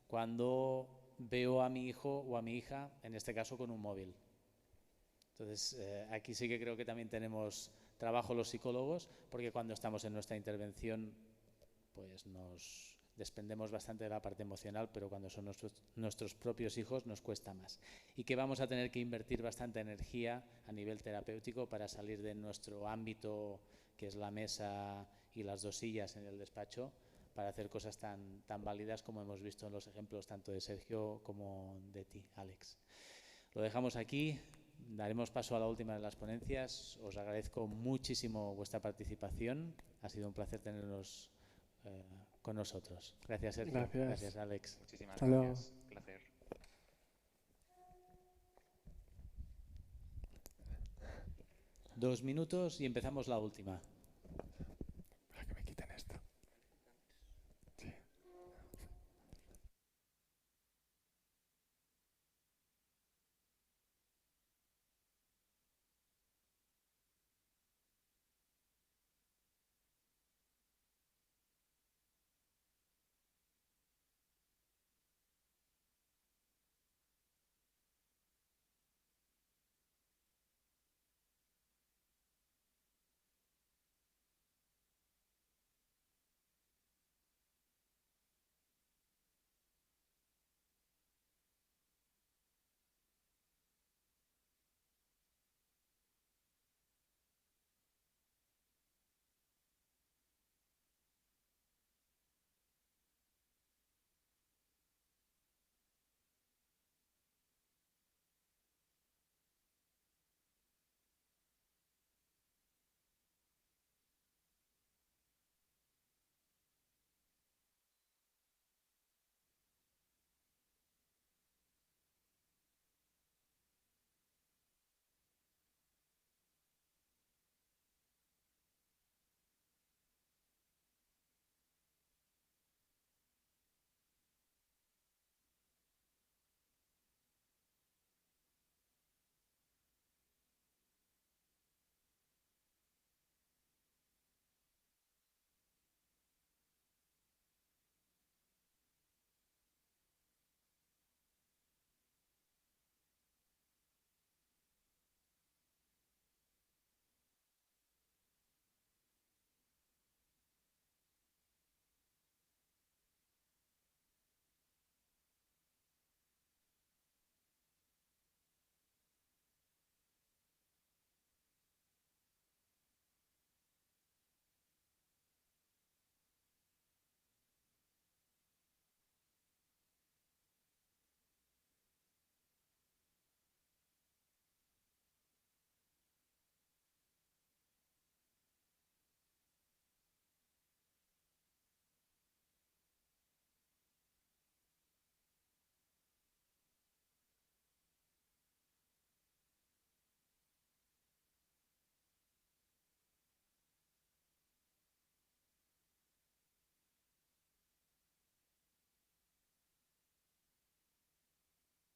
cuando veo a mi hijo o a mi hija, en este caso con un móvil. Entonces, aquí sí que creo que también tenemos trabajo los psicólogos, porque cuando estamos en nuestra intervención, pues nos desprendemos bastante de la parte emocional, pero cuando son nuestros propios hijos nos cuesta más. Y que vamos a tener que invertir bastante energía a nivel terapéutico para salir de nuestro ámbito, que es la mesa y las 2 sillas en el despacho, para hacer cosas tan válidas como hemos visto en los ejemplos tanto de Sergio como de ti, Alex. Lo dejamos aquí, daremos paso a la última de las ponencias. Os agradezco muchísimo vuestra participación, ha sido un placer tenerlos con nosotros. Gracias, Sergio. Gracias, Alex.
Muchísimas gracias. Un placer.
Dos minutos y empezamos la última.